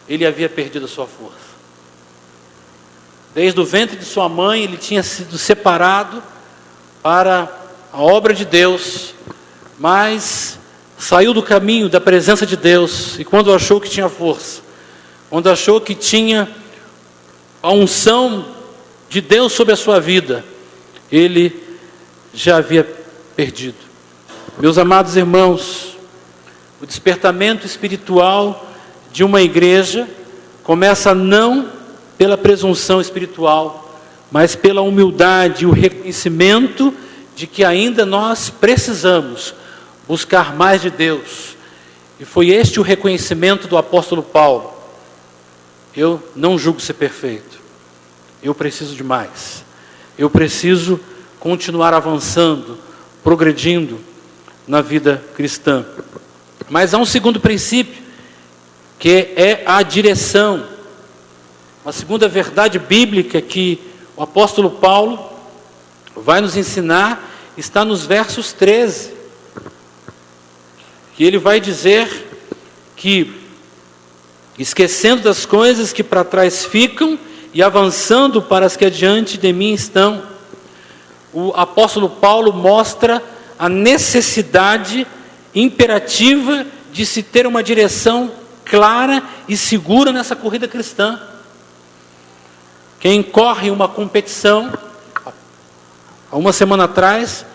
Speaker 5: ele havia perdido a sua força. Desde o ventre de sua mãe ele tinha sido separado para a obra de Deus, mas saiu do caminho da presença de Deus, e quando achou que tinha força, quando achou que tinha a unção de Deus sobre a sua vida, ele já havia perdido. Meus amados irmãos, o despertamento espiritual de uma igreja começa não pela presunção espiritual, mas pela humildade e o reconhecimento de que ainda nós precisamos buscar mais de Deus. E foi este o reconhecimento do apóstolo Paulo. Eu não julgo ser perfeito, eu preciso de mais, eu preciso continuar avançando, progredindo na vida cristã. Mas há um segundo princípio, que é a direção. Uma segunda verdade bíblica que o apóstolo Paulo vai nos ensinar, está nos versos 13, que ele vai dizer que, esquecendo das coisas que para trás ficam e avançando para as que adiante de mim estão, o apóstolo Paulo mostra a necessidade imperativa de se ter uma direção clara e segura nessa corrida cristã. Quem corre uma competição, há uma semana atrás,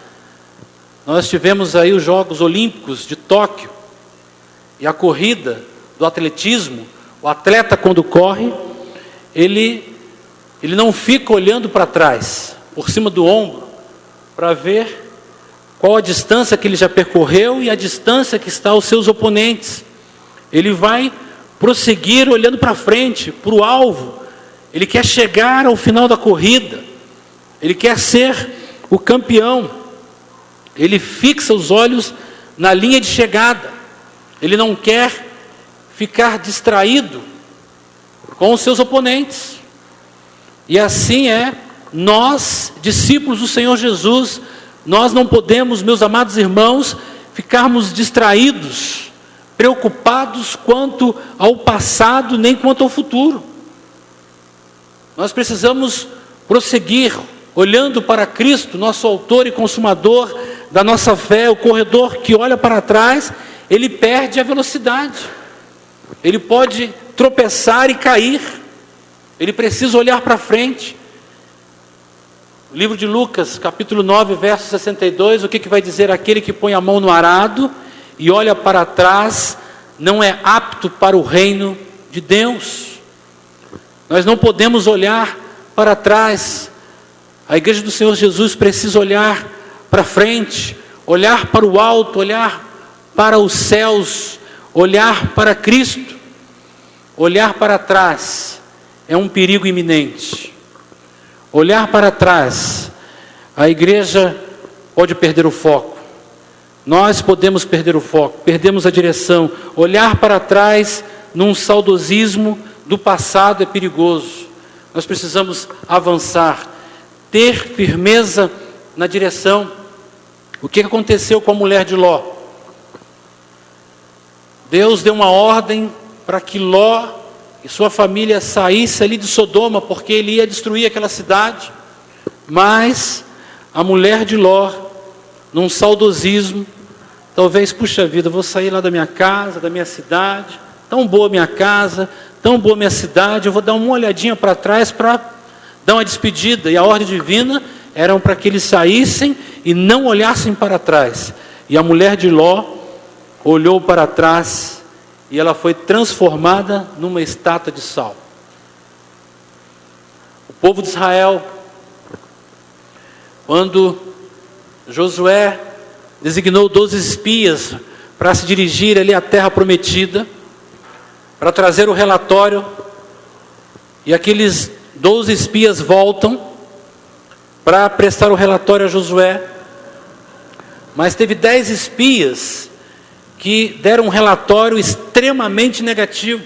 Speaker 5: nós tivemos aí os Jogos Olímpicos de Tóquio, e a corrida do atletismo, o atleta quando corre, ele não fica olhando para trás, por cima do ombro, para ver qual a distância que ele já percorreu e a distância que está aos seus oponentes. Ele vai prosseguir olhando para frente, para o alvo. Ele quer chegar ao final da corrida, ele quer ser o campeão. Ele fixa os olhos na linha de chegada, ele não quer ficar distraído com os seus oponentes. E assim é, nós, discípulos do Senhor Jesus, nós não podemos, meus amados irmãos, ficarmos distraídos, preocupados quanto ao passado, nem quanto ao futuro. Nós precisamos prosseguir, olhando para Cristo, nosso autor e consumador da nossa fé. O corredor que olha para trás, ele perde a velocidade, ele pode tropeçar e cair, ele precisa olhar para frente. O livro de Lucas, capítulo 9, verso 62, o que vai dizer? Aquele que põe a mão no arado e olha para trás, não é apto para o reino de Deus. Nós não podemos olhar para trás. A igreja do Senhor Jesus precisa olhar para frente, olhar para o alto, olhar para os céus, olhar para Cristo. Olhar para trás é um perigo iminente. Olhar para trás, a igreja pode perder o foco. Nós podemos perder o foco, perdemos a direção. Olhar para trás num saudosismo do passado é perigoso. Nós precisamos avançar, ter firmeza na direção. O que aconteceu com a mulher de Ló? Deus deu uma ordem para que Ló e sua família saísse ali de Sodoma, porque ele ia destruir aquela cidade. Mas a mulher de Ló, num saudosismo, talvez, puxa vida, vou sair lá da minha casa, da minha cidade, tão boa minha casa, tão boa minha cidade, eu vou dar uma olhadinha para trás para dar uma despedida. E a ordem divina era para que eles saíssem e não olhassem para trás. E a mulher de Ló olhou para trás e ela foi transformada numa estátua de sal. O povo de Israel, quando Josué designou 12 espias para se dirigir ali à terra prometida, para trazer o relatório, e aqueles 12 espias voltam para prestar o relatório a Josué, mas teve 10 espias que deram um relatório extremamente negativo.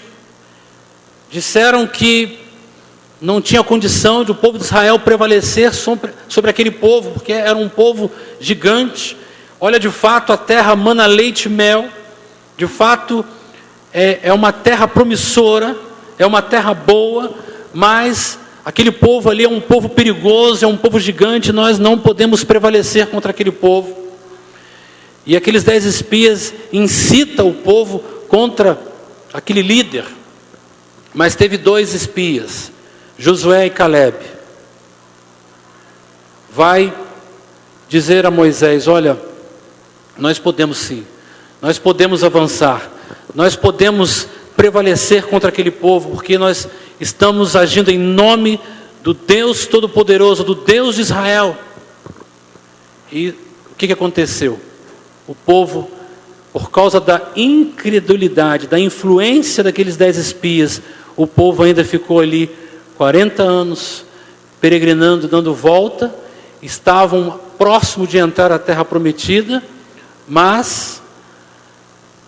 Speaker 5: Disseram que não tinha condição de o povo de Israel prevalecer sobre aquele povo, porque era um povo gigante, Olha, de fato, a terra mana leite e mel. De fato, é uma terra promissora, é uma terra boa, mas aquele povo ali é um povo perigoso, é um povo gigante, nós não podemos prevalecer contra aquele povo. E aqueles 10 espias incitam o povo contra aquele líder. Mas teve 2 espias, Josué e Caleb. Vai dizer a Moisés: olha, nós podemos sim, nós podemos avançar, nós podemos prevalecer contra aquele povo, porque nós estamos agindo em nome do Deus Todo-Poderoso, do Deus de Israel. E o que aconteceu? O povo, por causa da incredulidade, da influência daqueles 10 espias, o povo ainda ficou ali 40 anos, peregrinando, dando volta, estavam próximos de entrar na terra prometida, mas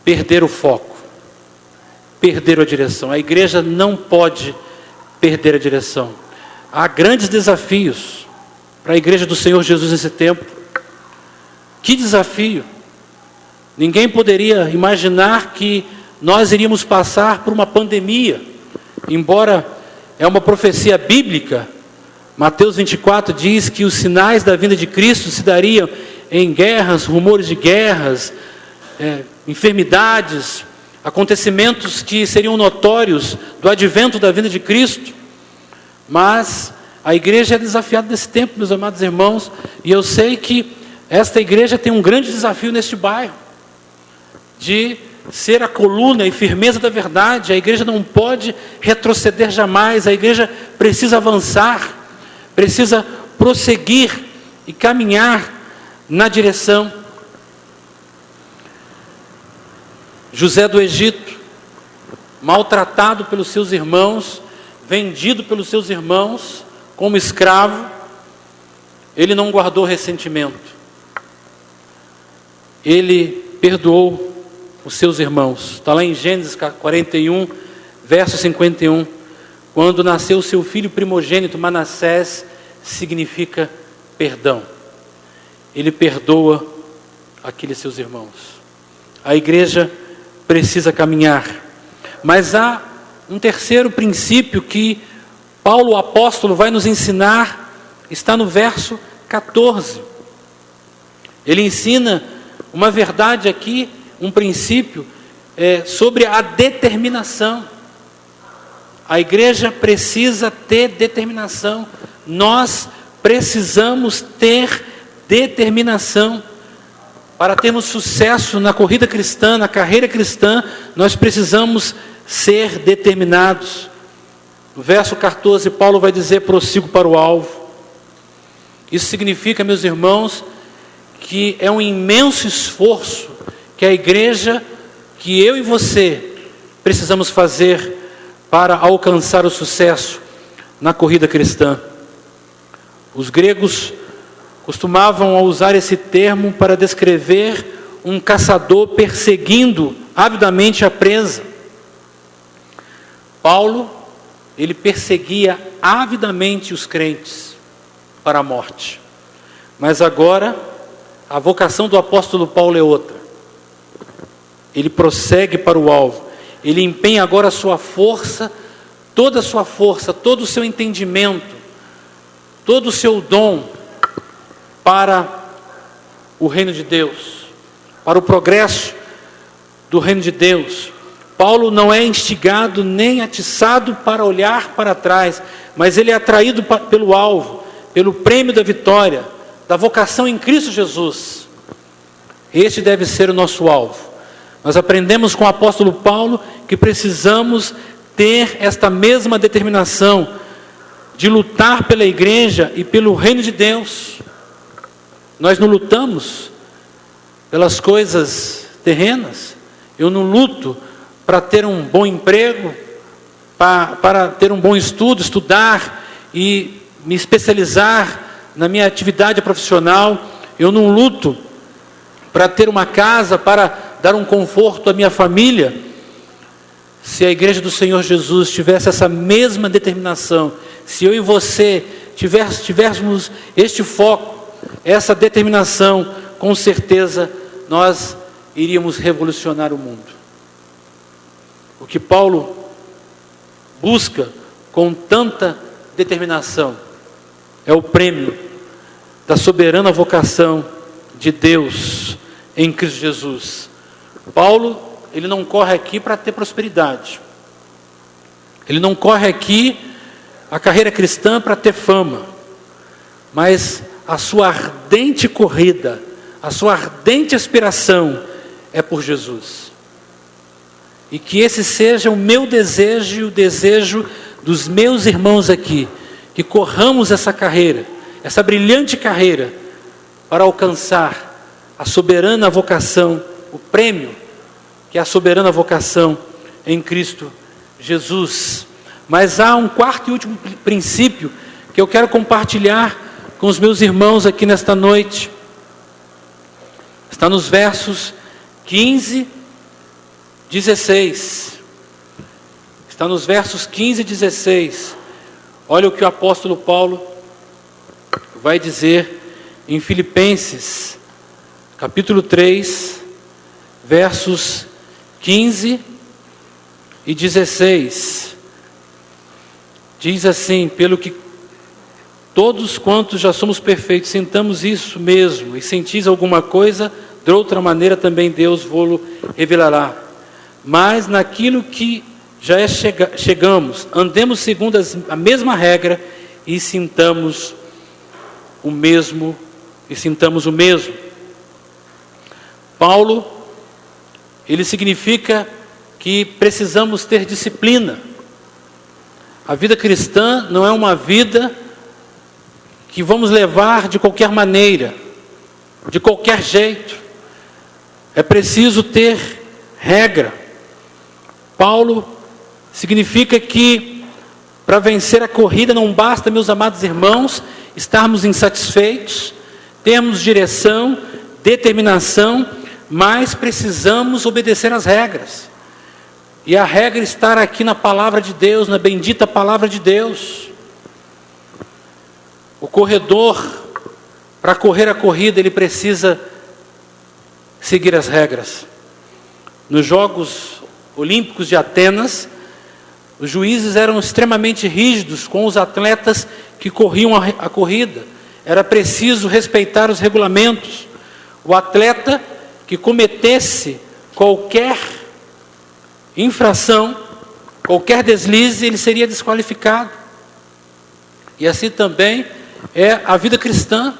Speaker 5: perderam o foco, perderam a direção. A igreja não pode perder a direção. Há grandes desafios para a igreja do Senhor Jesus nesse tempo. Que desafio! Ninguém poderia imaginar que nós iríamos passar por uma pandemia, embora é uma profecia bíblica. Mateus 24 diz que os sinais da vinda de Cristo se dariam em guerras, rumores de guerras, enfermidades, acontecimentos que seriam notórios do advento da vinda de Cristo. Mas a igreja é desafiada nesse tempo, meus amados irmãos, e eu sei que esta igreja tem um grande desafio neste bairro, de ser a coluna e firmeza da verdade. A igreja não pode retroceder jamais, a igreja precisa avançar, precisa prosseguir e caminhar na direção. José do Egito, maltratado pelos seus irmãos, vendido pelos seus irmãos como escravo, ele não guardou ressentimento. Ele perdoou os seus irmãos. Está lá em Gênesis 41, verso 51. Quando nasceu o seu filho primogênito, Manassés, significa perdão. Ele perdoa aqueles seus irmãos. A igreja precisa caminhar. Mas há um terceiro princípio que Paulo, o apóstolo, vai nos ensinar. Está no verso 14. Ele ensina uma verdade aqui, um princípio sobre a determinação. A igreja precisa ter determinação. Nós precisamos ter determinação. Para termos sucesso na corrida cristã, na carreira cristã, nós precisamos ser determinados. No verso 14, Paulo vai dizer: prossigo para o alvo. Isso significa, meus irmãos, que é um imenso esforço que a igreja, que eu e você precisamos fazer para alcançar o sucesso na corrida cristã. Os gregos costumavam usar esse termo para descrever um caçador perseguindo avidamente a presa. Paulo, ele perseguia avidamente os crentes para a morte. Mas agora, a vocação do apóstolo Paulo é outra. Ele prossegue para o alvo. Ele empenha agora a sua força, toda a sua força, todo o seu entendimento, todo o seu dom para o reino de Deus, para o progresso do reino de Deus. Paulo não é instigado nem atiçado para olhar para trás, mas ele é atraído pelo alvo, pelo prêmio da vitória, da vocação em Cristo Jesus. Este deve ser o nosso alvo. Nós aprendemos com o apóstolo Paulo que precisamos ter esta mesma determinação de lutar pela igreja e pelo reino de Deus. Nós não lutamos pelas coisas terrenas. Eu não luto para ter um bom emprego, para ter um bom estudo, estudar e me especializar na minha atividade profissional. Eu não luto para ter uma casa, para dar um conforto à minha família. Se a igreja do Senhor Jesus tivesse essa mesma determinação, se eu e você tivéssemos este foco, essa determinação, com certeza nós iríamos revolucionar o mundo. O que Paulo busca com tanta determinação é o prêmio da soberana vocação de Deus em Cristo Jesus. Paulo, ele não corre aqui para ter prosperidade. Ele não corre aqui a carreira cristã para ter fama. Mas a sua ardente corrida, a sua ardente aspiração é por Jesus. E que esse seja o meu desejo e o desejo dos meus irmãos aqui, que corramos essa carreira, essa brilhante carreira, para alcançar a soberana vocação, o prêmio, que é a soberana vocação em Cristo Jesus. Mas há um quarto e último princípio que eu quero compartilhar com os meus irmãos aqui nesta noite. Está nos versos 15, 16. Está nos versos 15 e 16. Olha o que o apóstolo Paulo vai dizer em Filipenses, capítulo 3, versos 15 e 16. Diz assim: pelo que todos quantos já somos perfeitos, sintamos isso mesmo, e sentis alguma coisa, de outra maneira também Deus vô-lo revelará. Mas naquilo que já chegamos, andemos segundo a mesma regra, e sintamos o mesmo, Paulo, ele significa que precisamos ter disciplina. A vida cristã não é uma vida que vamos levar de qualquer maneira, de qualquer jeito. É preciso ter regra. Paulo significa que para vencer a corrida não basta, meus amados irmãos, estarmos insatisfeitos, termos direção, determinação, mas precisamos obedecer às regras. E a regra está aqui na palavra de Deus, na bendita palavra de Deus. O corredor, para correr a corrida, ele precisa seguir as regras. Nos Jogos Olímpicos de Atenas, os juízes eram extremamente rígidos com os atletas que corriam a corrida. Era preciso respeitar os regulamentos. O atleta que cometesse qualquer infração, qualquer deslize, ele seria desqualificado. E assim também é a vida cristã.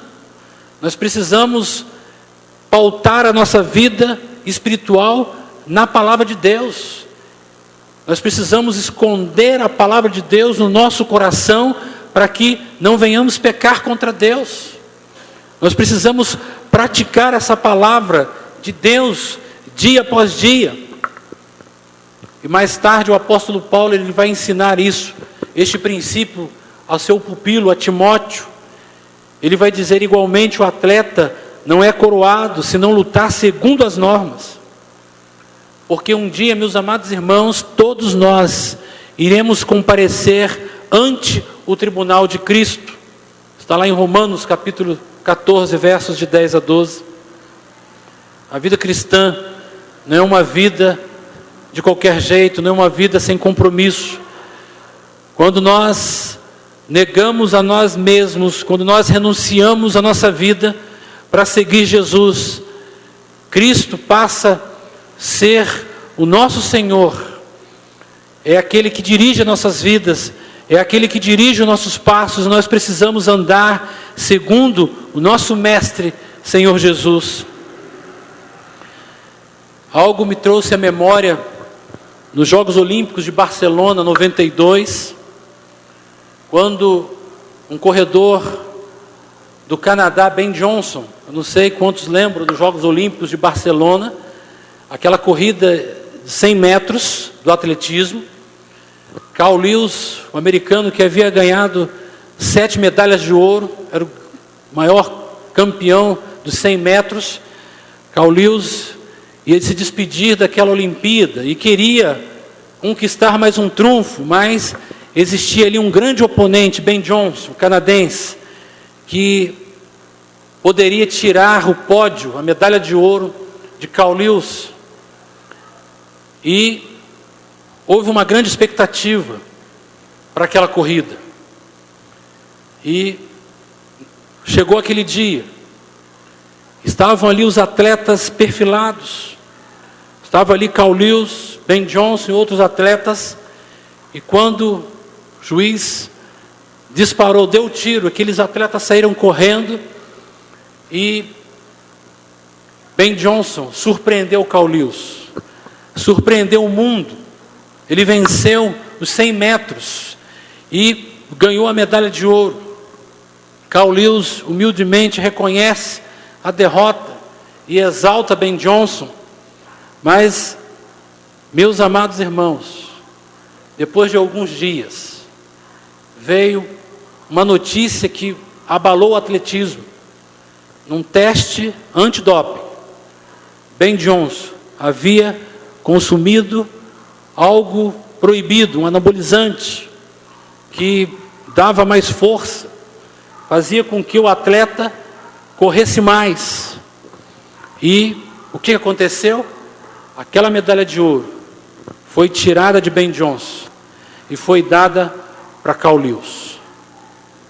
Speaker 5: Nós precisamos pautar a nossa vida espiritual na palavra de Deus. Nós precisamos esconder a palavra de Deus no nosso coração para que não venhamos pecar contra Deus. Nós precisamos praticar essa palavra de Deus dia após dia. E mais tarde o apóstolo Paulo ele vai ensinar isso, este princípio ao seu pupilo, a Timóteo. Ele vai dizer igualmente: o atleta não é coroado se não lutar segundo as normas. Porque um dia, meus amados irmãos, todos nós iremos comparecer ante o tribunal de Cristo. Está lá em Romanos capítulo 14, versos de 10 a 12. A vida cristã não é uma vida de qualquer jeito, não é uma vida sem compromisso. Quando nós negamos a nós mesmos, quando nós renunciamos a nossa vida para seguir Jesus, Cristo passa a ser o nosso Senhor, é aquele que dirige as nossas vidas, é aquele que dirige os nossos passos. Nós precisamos andar segundo o nosso Mestre, Senhor Jesus. Algo me trouxe à memória nos Jogos Olímpicos de Barcelona, 92, quando um corredor do Canadá, Ben Johnson, eu não sei quantos lembram dos Jogos Olímpicos de Barcelona, aquela corrida de 100 metros do atletismo. Carl Lewis, o americano que havia ganhado 7 medalhas de ouro, era o maior campeão dos 100 metros. Carl Lewis ia se despedir daquela Olimpíada e queria conquistar mais um trunfo, mas existia ali um grande oponente, Ben Johnson, canadense, que poderia tirar o pódio, a medalha de ouro de Carl Lewis. E houve uma grande expectativa para aquela corrida. E chegou aquele dia. Estavam ali os atletas perfilados. Estava ali Carl Lewis, Ben Johnson e outros atletas. E quando o juiz disparou, deu o tiro, aqueles atletas saíram correndo. E Ben Johnson surpreendeu Carl Lewis. Surpreendeu o mundo. Ele venceu os 100 metros e ganhou a medalha de ouro. Carl Lewis humildemente reconhece a derrota e exalta Ben Johnson. Mas, meus amados irmãos, depois de alguns dias, veio uma notícia que abalou o atletismo. Num teste antidoping, Ben Johnson havia consumido algo proibido, um anabolizante, que dava mais força, fazia com que o atleta corresse mais. E o que aconteceu? Aquela medalha de ouro foi tirada de Ben Johnson e foi dada para Carl Lewis.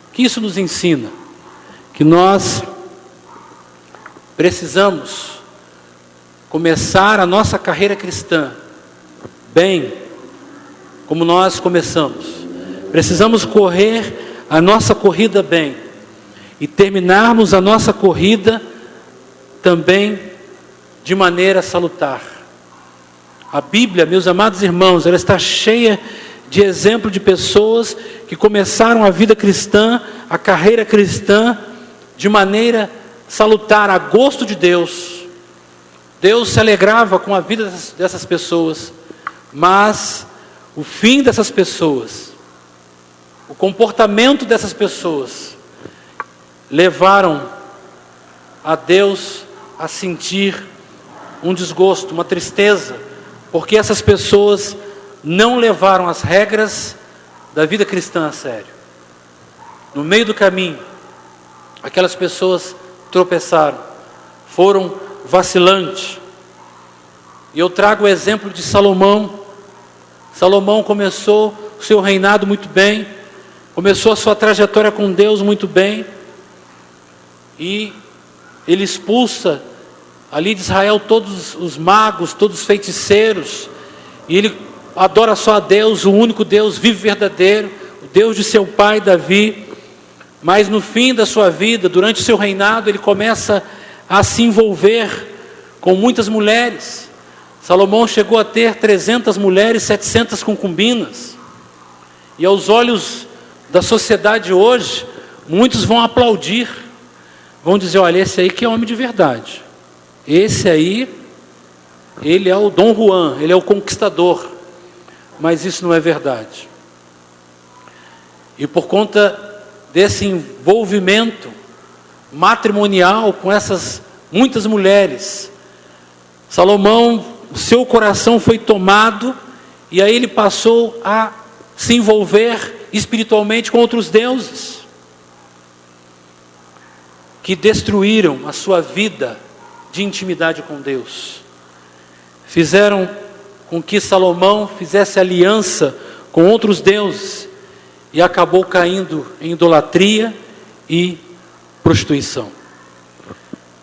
Speaker 5: O que isso nos ensina? Que nós precisamos começar a nossa carreira cristã bem, como nós começamos. Precisamos correr a nossa corrida bem e terminarmos a nossa corrida também de maneira salutar. A Bíblia, meus amados irmãos, ela está cheia de exemplo de pessoas que começaram a vida cristã, a carreira cristã, de maneira salutar, a gosto de Deus. Deus se alegrava com a vida dessas pessoas, mas o fim dessas pessoas, o comportamento dessas pessoas, levaram a Deus a sentir um desgosto, uma tristeza, porque essas pessoas não levaram as regras da vida cristã a sério. No meio do caminho, aquelas pessoas tropeçaram, foram vacilantes. E eu trago o exemplo de Salomão. Salomão começou o seu reinado muito bem, começou a sua trajetória com Deus muito bem, e ele expulsa ali de Israel todos os magos, todos os feiticeiros, e ele adora só a Deus, o único Deus vivo e verdadeiro, o Deus de seu pai Davi. Mas no fim da sua vida, durante o seu reinado, ele começa a se envolver com muitas mulheres. Salomão chegou a ter 300 mulheres, 700 concubinas. E aos olhos da sociedade hoje, muitos vão aplaudir, vão dizer: olha, esse aí que é homem de verdade. Esse aí, ele é o Dom Juan, ele é o conquistador. Mas isso não é verdade. E por conta desse envolvimento matrimonial com essas muitas mulheres, Salomão, o seu coração foi tomado, e aí ele passou a se envolver espiritualmente com outros deuses, que destruíram a sua vida de intimidade com Deus. Fizeram com que Salomão fizesse aliança com outros deuses, e acabou caindo em idolatria e prostituição.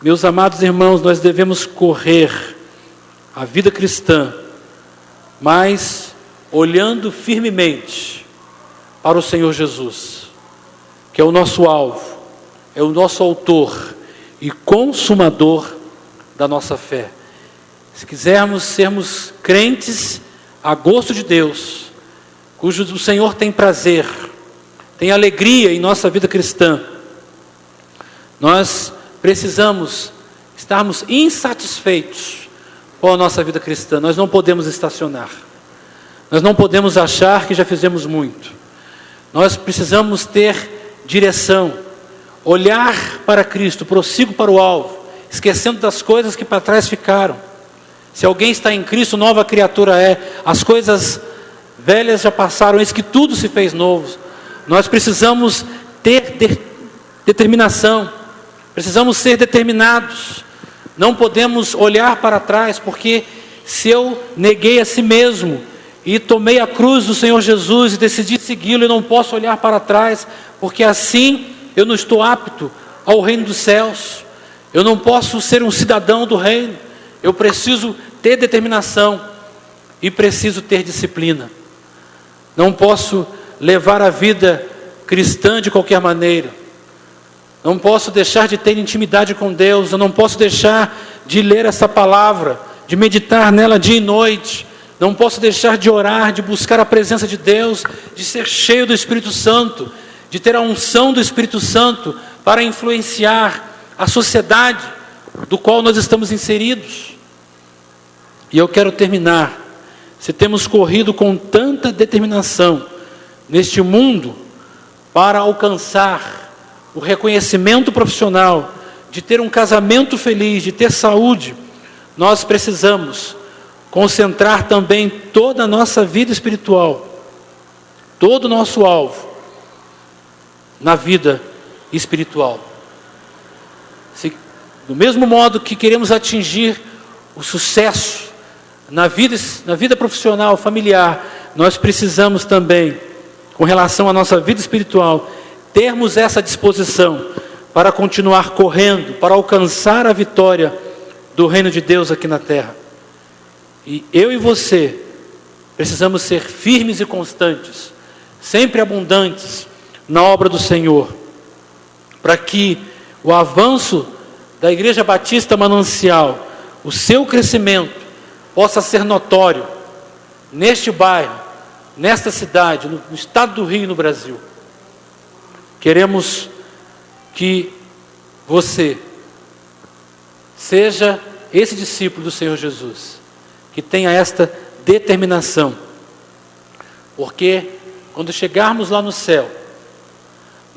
Speaker 5: Meus amados irmãos, nós devemos correr a vida cristã, mas olhando firmemente para o Senhor Jesus, que é o nosso alvo, é o nosso autor e consumador da nossa fé. Se quisermos sermos crentes a gosto de Deus, cujo o Senhor tem prazer, tem alegria em nossa vida cristã, nós precisamos estarmos insatisfeitos com a nossa vida cristã. Nós não podemos estacionar, nós não podemos achar que já fizemos muito. Nós precisamos ter direção, olhar para Cristo, prossigo para o alvo, esquecendo das coisas que para trás ficaram. Se alguém está em Cristo, nova criatura é, as coisas velhas já passaram, eis que tudo se fez novo. Nós precisamos ter determinação, Precisamos ser determinados. Não podemos olhar para trás, porque se eu neguei a si mesmo e tomei a cruz do Senhor Jesus e decidi segui-lo, eu não posso olhar para trás, porque assim eu não estou apto ao reino dos céus. Eu não posso ser um cidadão do reino. Eu preciso ter determinação e preciso ter disciplina. Não posso levar a vida cristã de qualquer maneira. Não posso deixar de ter intimidade com Deus. Eu não posso deixar de ler essa palavra, de meditar nela dia e noite. Não posso deixar de orar, de buscar a presença de Deus, de ser cheio do Espírito Santo, de ter a unção do Espírito Santo para influenciar a sociedade do qual nós estamos inseridos. E eu quero terminar. Se temos corrido com tanta determinação neste mundo para alcançar o reconhecimento profissional, de ter um casamento feliz, de ter saúde, nós precisamos concentrar também toda a nossa vida espiritual, todo o nosso alvo na vida espiritual. Do mesmo modo que queremos atingir o sucesso na vida profissional, familiar, nós precisamos também, com relação à nossa vida espiritual, termos essa disposição para continuar correndo, para alcançar a vitória do reino de Deus aqui na terra. E eu e você precisamos ser firmes e constantes, sempre abundantes na obra do Senhor, para que o avanço da Igreja Batista Manancial, o seu crescimento, possa ser notório neste bairro, nesta cidade, no estado do Rio e no Brasil. Queremos que você seja esse discípulo do Senhor Jesus, que tenha esta determinação, porque quando chegarmos lá no céu,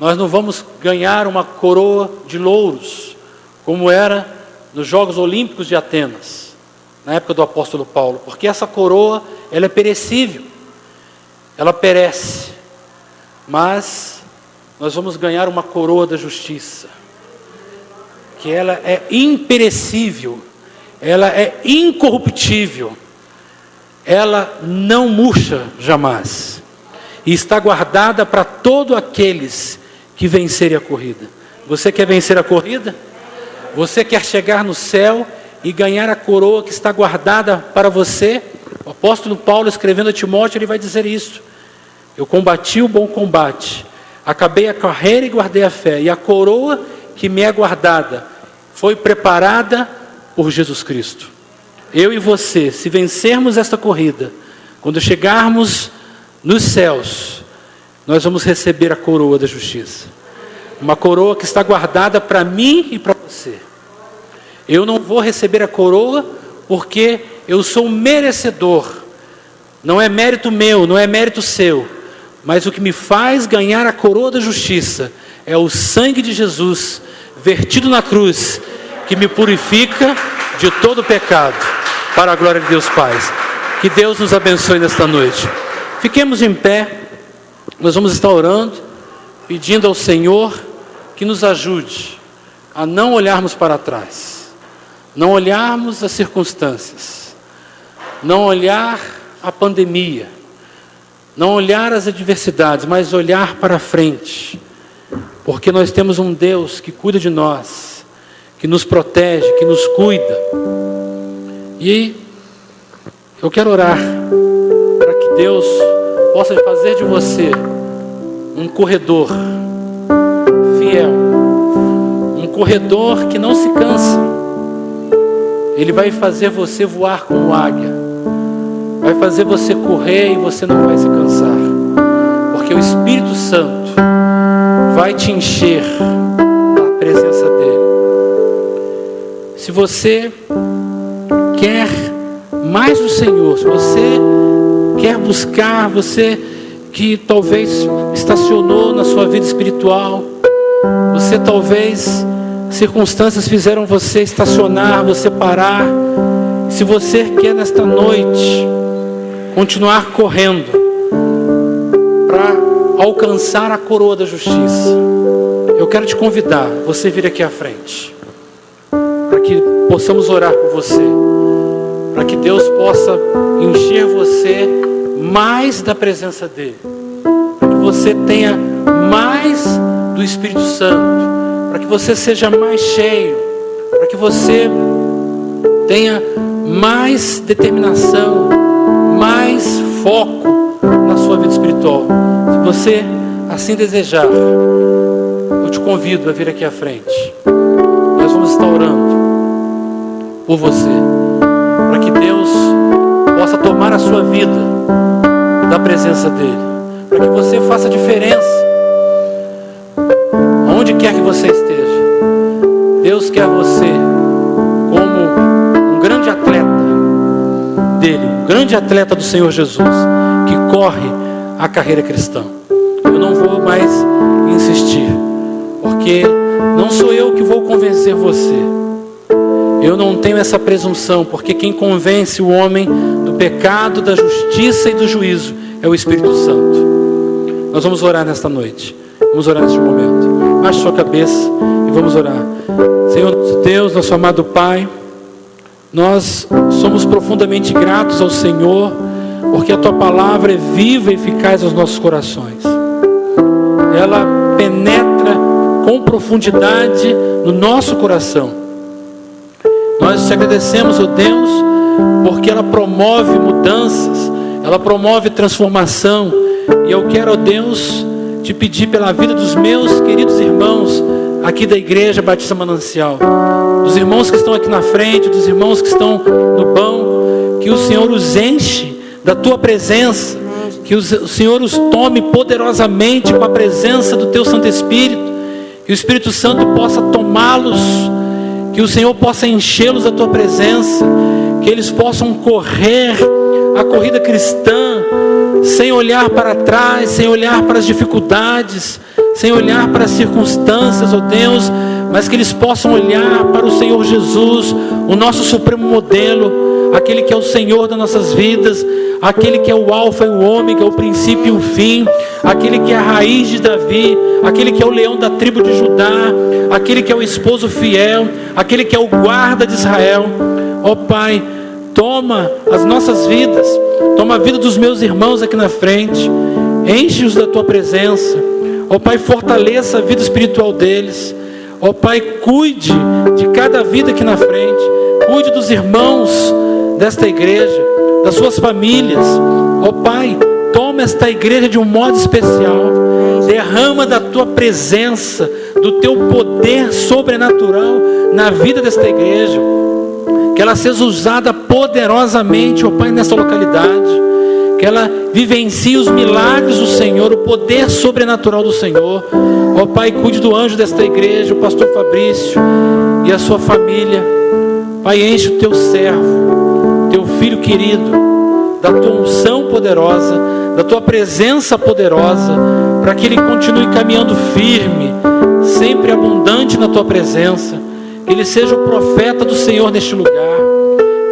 Speaker 5: nós não vamos ganhar uma coroa de louros, como era nos Jogos Olímpicos de Atenas, na época do apóstolo Paulo, porque essa coroa, ela é perecível, ela perece, mas nós vamos ganhar uma coroa da justiça, que ela é imperecível, ela é incorruptível, ela não murcha jamais, e está guardada para todos aqueles que vencerem a corrida. Você quer vencer a corrida? Você quer chegar no céu e ganhar a coroa que está guardada para você? O apóstolo Paulo, escrevendo a Timóteo, ele vai dizer isso: eu combati o bom combate, acabei a carreira e guardei a fé, e a coroa que me é guardada foi preparada por Jesus Cristo. Eu e você, se vencermos esta corrida, quando chegarmos nos céus, nós vamos receber a coroa da justiça, uma coroa que está guardada para mim e para você. Eu não vou receber a coroa porque eu sou merecedor, não é mérito meu, não é mérito seu, mas o que me faz ganhar a coroa da justiça é o sangue de Jesus vertido na cruz, que me purifica de todo pecado, para a glória de Deus Pai. Que Deus nos abençoe nesta noite. Fiquemos em pé, nós vamos estar orando, pedindo ao Senhor que nos ajude a não olharmos para trás, não olharmos as circunstâncias, não olhar a pandemia, não olhar as adversidades, mas olhar para frente, porque nós temos um Deus que cuida de nós, que nos protege, que nos cuida. E eu quero orar para que Deus possa fazer de você um corredor fiel, um corredor que não se cansa. Ele vai fazer você voar como águia, vai fazer você correr e você não vai se cansar, porque o Espírito Santo vai te encher da presença dele. Se você quer mais do Senhor, se você quer buscar, você que talvez estacionou na sua vida espiritual, você talvez, circunstâncias fizeram você estacionar, você parar. Se você quer nesta noite continuar correndo para alcançar a coroa da justiça, eu quero te convidar, você vir aqui à frente, para que possamos orar por você, para que Deus possa encher você mais da presença dEle, para que você tenha mais do Espírito Santo, para que você seja mais cheio, para que você tenha mais determinação, mais foco na sua vida espiritual. Se você assim desejar, eu te convido a vir aqui à frente. Nós vamos estar orando por você, para que Deus possa tomar a sua vida da presença dEle, para que você faça diferença onde quer que você esteja. Deus quer você como um grande atleta dele, um grande atleta do Senhor Jesus, que corre a carreira cristã. Eu não vou mais insistir, porque não sou eu que vou convencer você. Eu não tenho essa presunção, porque quem convence o homem do pecado, da justiça e do juízo é o Espírito Santo. Nós vamos orar nesta noite, vamos orar neste momento. Baixe sua cabeça e vamos orar. Senhor Deus, nosso amado Pai, nós somos profundamente gratos ao Senhor, porque a Tua palavra é viva e eficaz aos nossos corações. Ela penetra com profundidade no nosso coração. Nós te agradecemos, ó Deus, porque ela promove mudanças, ela promove transformação. E eu quero, ó Deus, te pedir pela vida dos meus queridos irmãos aqui da Igreja Batista Manancial, dos irmãos que estão aqui na frente, dos irmãos que estão no banco, que o Senhor os enche da Tua presença, que o Senhor os tome poderosamente com a presença do Teu Santo Espírito, que o Espírito Santo possa tomá-los, que o Senhor possa enchê-los da Tua presença, que eles possam correr a corrida cristã, sem olhar para trás, sem olhar para as dificuldades, sem olhar para as circunstâncias, ó Deus, mas que eles possam olhar para o Senhor Jesus, o nosso supremo modelo, aquele que é o Senhor das nossas vidas, aquele que é o alfa e o ômega, o princípio e o fim, aquele que é a raiz de Davi, aquele que é o leão da tribo de Judá, aquele que é o esposo fiel, aquele que é o guarda de Israel. Ó Pai, toma as nossas vidas, toma a vida dos meus irmãos aqui na frente, enche-os da Tua presença. Ó Pai, fortaleça a vida espiritual deles. Ó Pai, cuide de cada vida aqui na frente, cuide dos irmãos desta igreja, das suas famílias. Ó Pai, toma esta igreja de um modo especial, derrama da Tua presença, do Teu poder sobrenatural na vida desta igreja, que ela seja usada poderosamente, ó Pai, nessa localidade, que ela vivencie os milagres do Senhor, o poder sobrenatural do Senhor. Ó Pai, cuide do anjo desta igreja, o pastor Fabrício e a sua família. Pai, enche o Teu servo, Teu filho querido, da Tua unção poderosa, da Tua presença poderosa, para que ele continue caminhando firme, sempre abundante na Tua presença, que ele seja o profeta do Senhor neste lugar,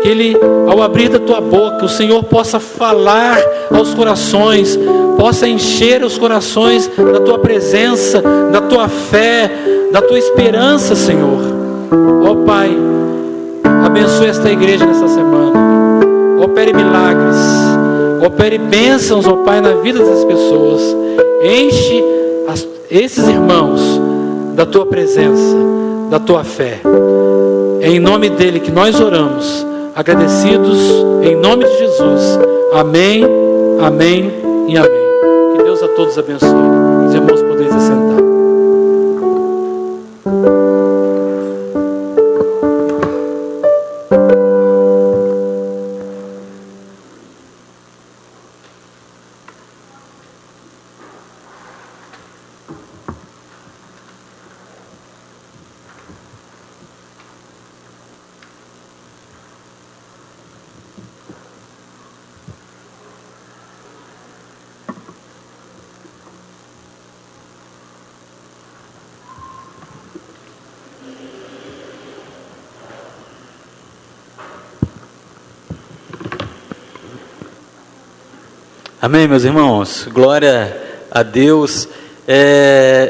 Speaker 5: que ele, ao abrir da Tua boca, o Senhor possa falar aos corações, possa encher os corações da Tua presença, da Tua fé, da Tua esperança, Senhor. Ó Pai, abençoe esta igreja nessa semana, opere milagres, opere bênçãos, ó Pai, na vida dessas pessoas, enche esses irmãos da Tua presença, da Tua fé. É em nome dele que nós oramos, agradecidos, em nome de Jesus. Amém, amém e amém. Que Deus a todos abençoe. Os irmãos podem se sentar.
Speaker 4: Amém, meus irmãos, glória a Deus.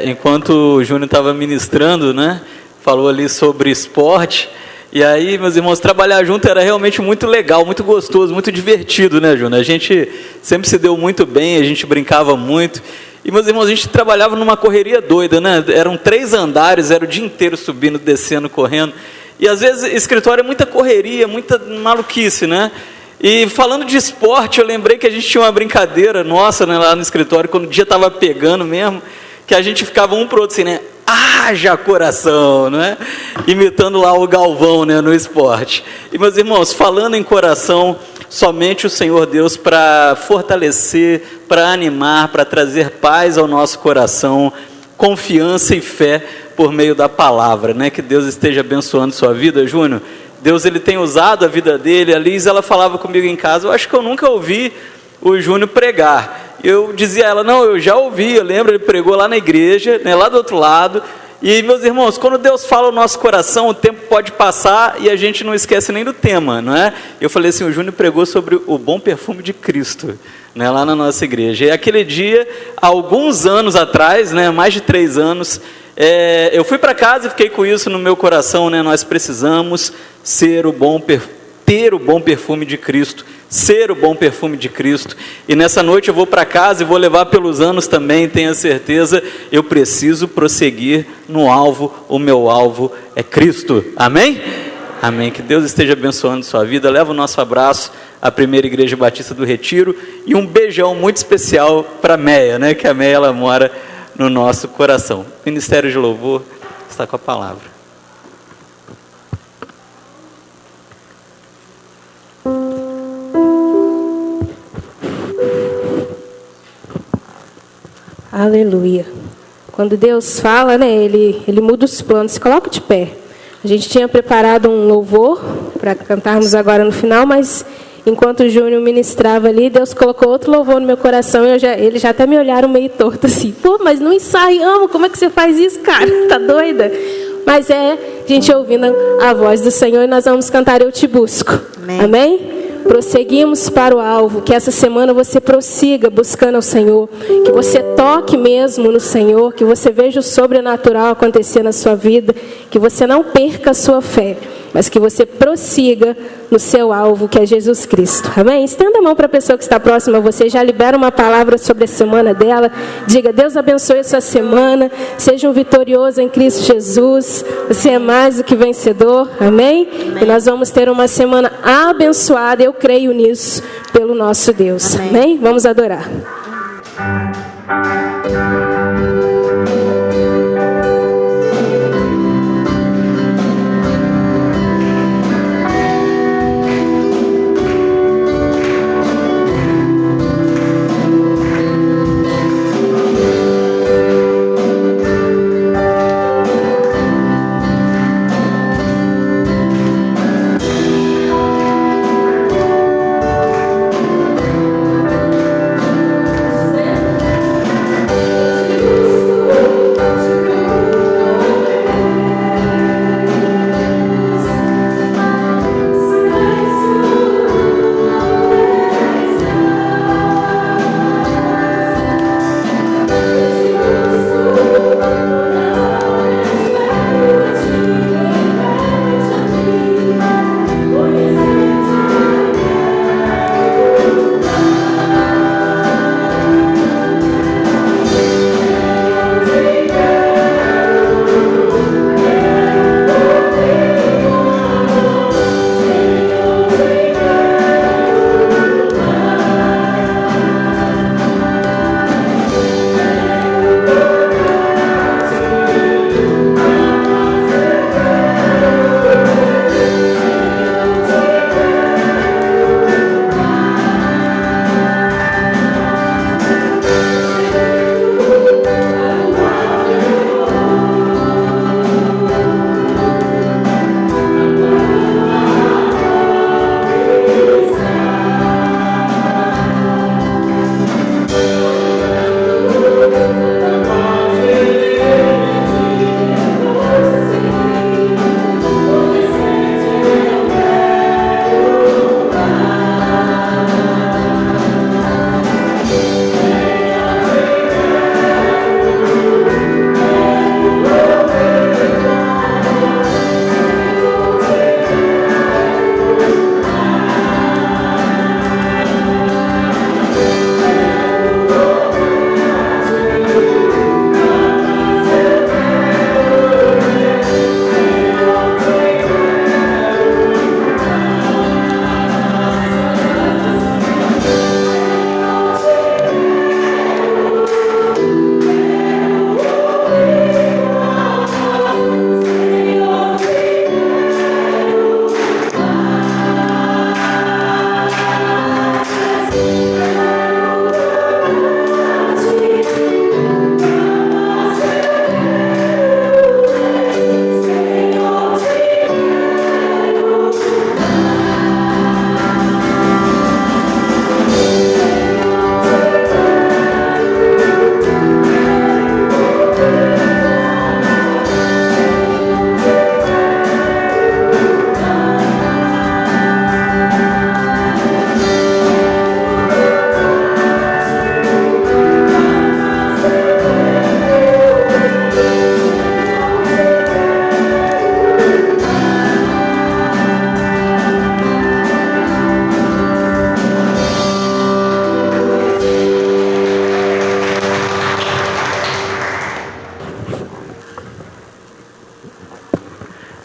Speaker 4: enquanto o Júnior estava ministrando, né, falou ali sobre esporte. E aí, meus irmãos, trabalhar junto era realmente muito legal, muito gostoso, muito divertido, né, Júnior? A gente sempre se deu muito bem, a gente brincava muito. E, meus irmãos, a gente trabalhava numa correria doida, né? Eram 3 andares, era o dia inteiro subindo, descendo, correndo. E, às vezes, escritório é muita correria, muita maluquice, né? E, falando de esporte, eu lembrei que a gente tinha uma brincadeira nossa, né, lá no escritório, quando o dia estava pegando mesmo, que a gente ficava um pro outro assim, né? Haja coração, né? Imitando lá o Galvão, né, no esporte. E, meus irmãos, falando em coração, somente o Senhor Deus para fortalecer, para animar, para trazer paz ao nosso coração, confiança e fé por meio da palavra, né? Que Deus esteja abençoando sua vida, Júnior. Deus, ele tem usado a vida dele. A Liz, ela falava comigo em casa, eu acho que eu nunca ouvi o Júnior pregar. Eu dizia a ela, não, eu já ouvi, eu lembro, ele pregou lá na igreja, né, lá do outro lado. E, meus irmãos, quando Deus fala no nosso coração, o tempo pode passar e a gente não esquece nem do tema, não é? Eu falei assim, o Júnior pregou sobre o bom perfume de Cristo, né, lá na nossa igreja. E aquele dia, há alguns anos atrás, né, mais de 3 anos, eu fui para casa e fiquei com isso no meu coração, né? Nós precisamos ter o bom perfume de Cristo, ser o bom perfume de Cristo. E nessa noite eu vou para casa e vou levar pelos anos também, tenha certeza, eu preciso prosseguir no alvo, o meu alvo é Cristo, amém? Amém, que Deus esteja abençoando sua vida. Leva o nosso abraço à Primeira Igreja Batista do Retiro e um beijão muito especial para a Meia, né? Que a Meia, ela mora no nosso coração. O Ministério de Louvor está com a palavra.
Speaker 2: Aleluia. Quando Deus fala, né, ele muda os planos. Se coloca de pé. A gente tinha preparado um louvor para cantarmos agora no final, mas enquanto o Júnior ministrava ali, Deus colocou outro louvor no meu coração e eles já até me olharam meio torto assim. Pô, mas não ensaiamos, como é que você faz isso, cara? Tá doida? Mas a gente ouvindo a voz do Senhor e nós vamos cantar Eu Te Busco. Amém? Amém? Prosseguimos para o alvo, que essa semana você prossiga buscando ao Senhor, que você toque mesmo no Senhor, que você veja o sobrenatural acontecer na sua vida, que você não perca a sua fé, mas que você prossiga no seu alvo, que é Jesus Cristo. Amém? Estenda a mão para a pessoa que está próxima a você, já libera uma palavra sobre a semana dela, diga, Deus abençoe a sua semana, seja um vitorioso em Cristo Jesus, você é mais do que vencedor, amém? Amém. E nós vamos ter uma semana abençoada, eu creio nisso, pelo nosso Deus, amém? Amém? Vamos adorar.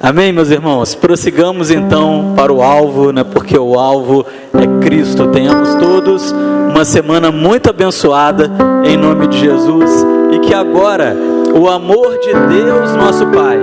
Speaker 4: Amém, meus irmãos? Prossigamos então para o alvo, né? Porque o alvo é Cristo. Tenhamos todos uma semana muito abençoada em nome de Jesus, e que agora o amor de Deus, nosso Pai,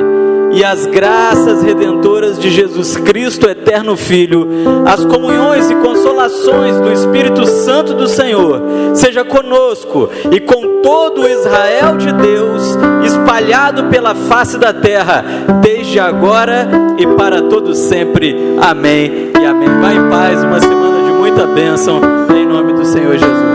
Speaker 4: e as graças redentoras de Jesus Cristo, eterno Filho, as comunhões e consolações do Espírito Santo do Senhor, seja conosco e com todo o Israel de Deus, espalhado pela face da terra, desde agora e para todos sempre. Amém e amém. Vá em paz, uma semana de muita bênção, em nome do Senhor Jesus.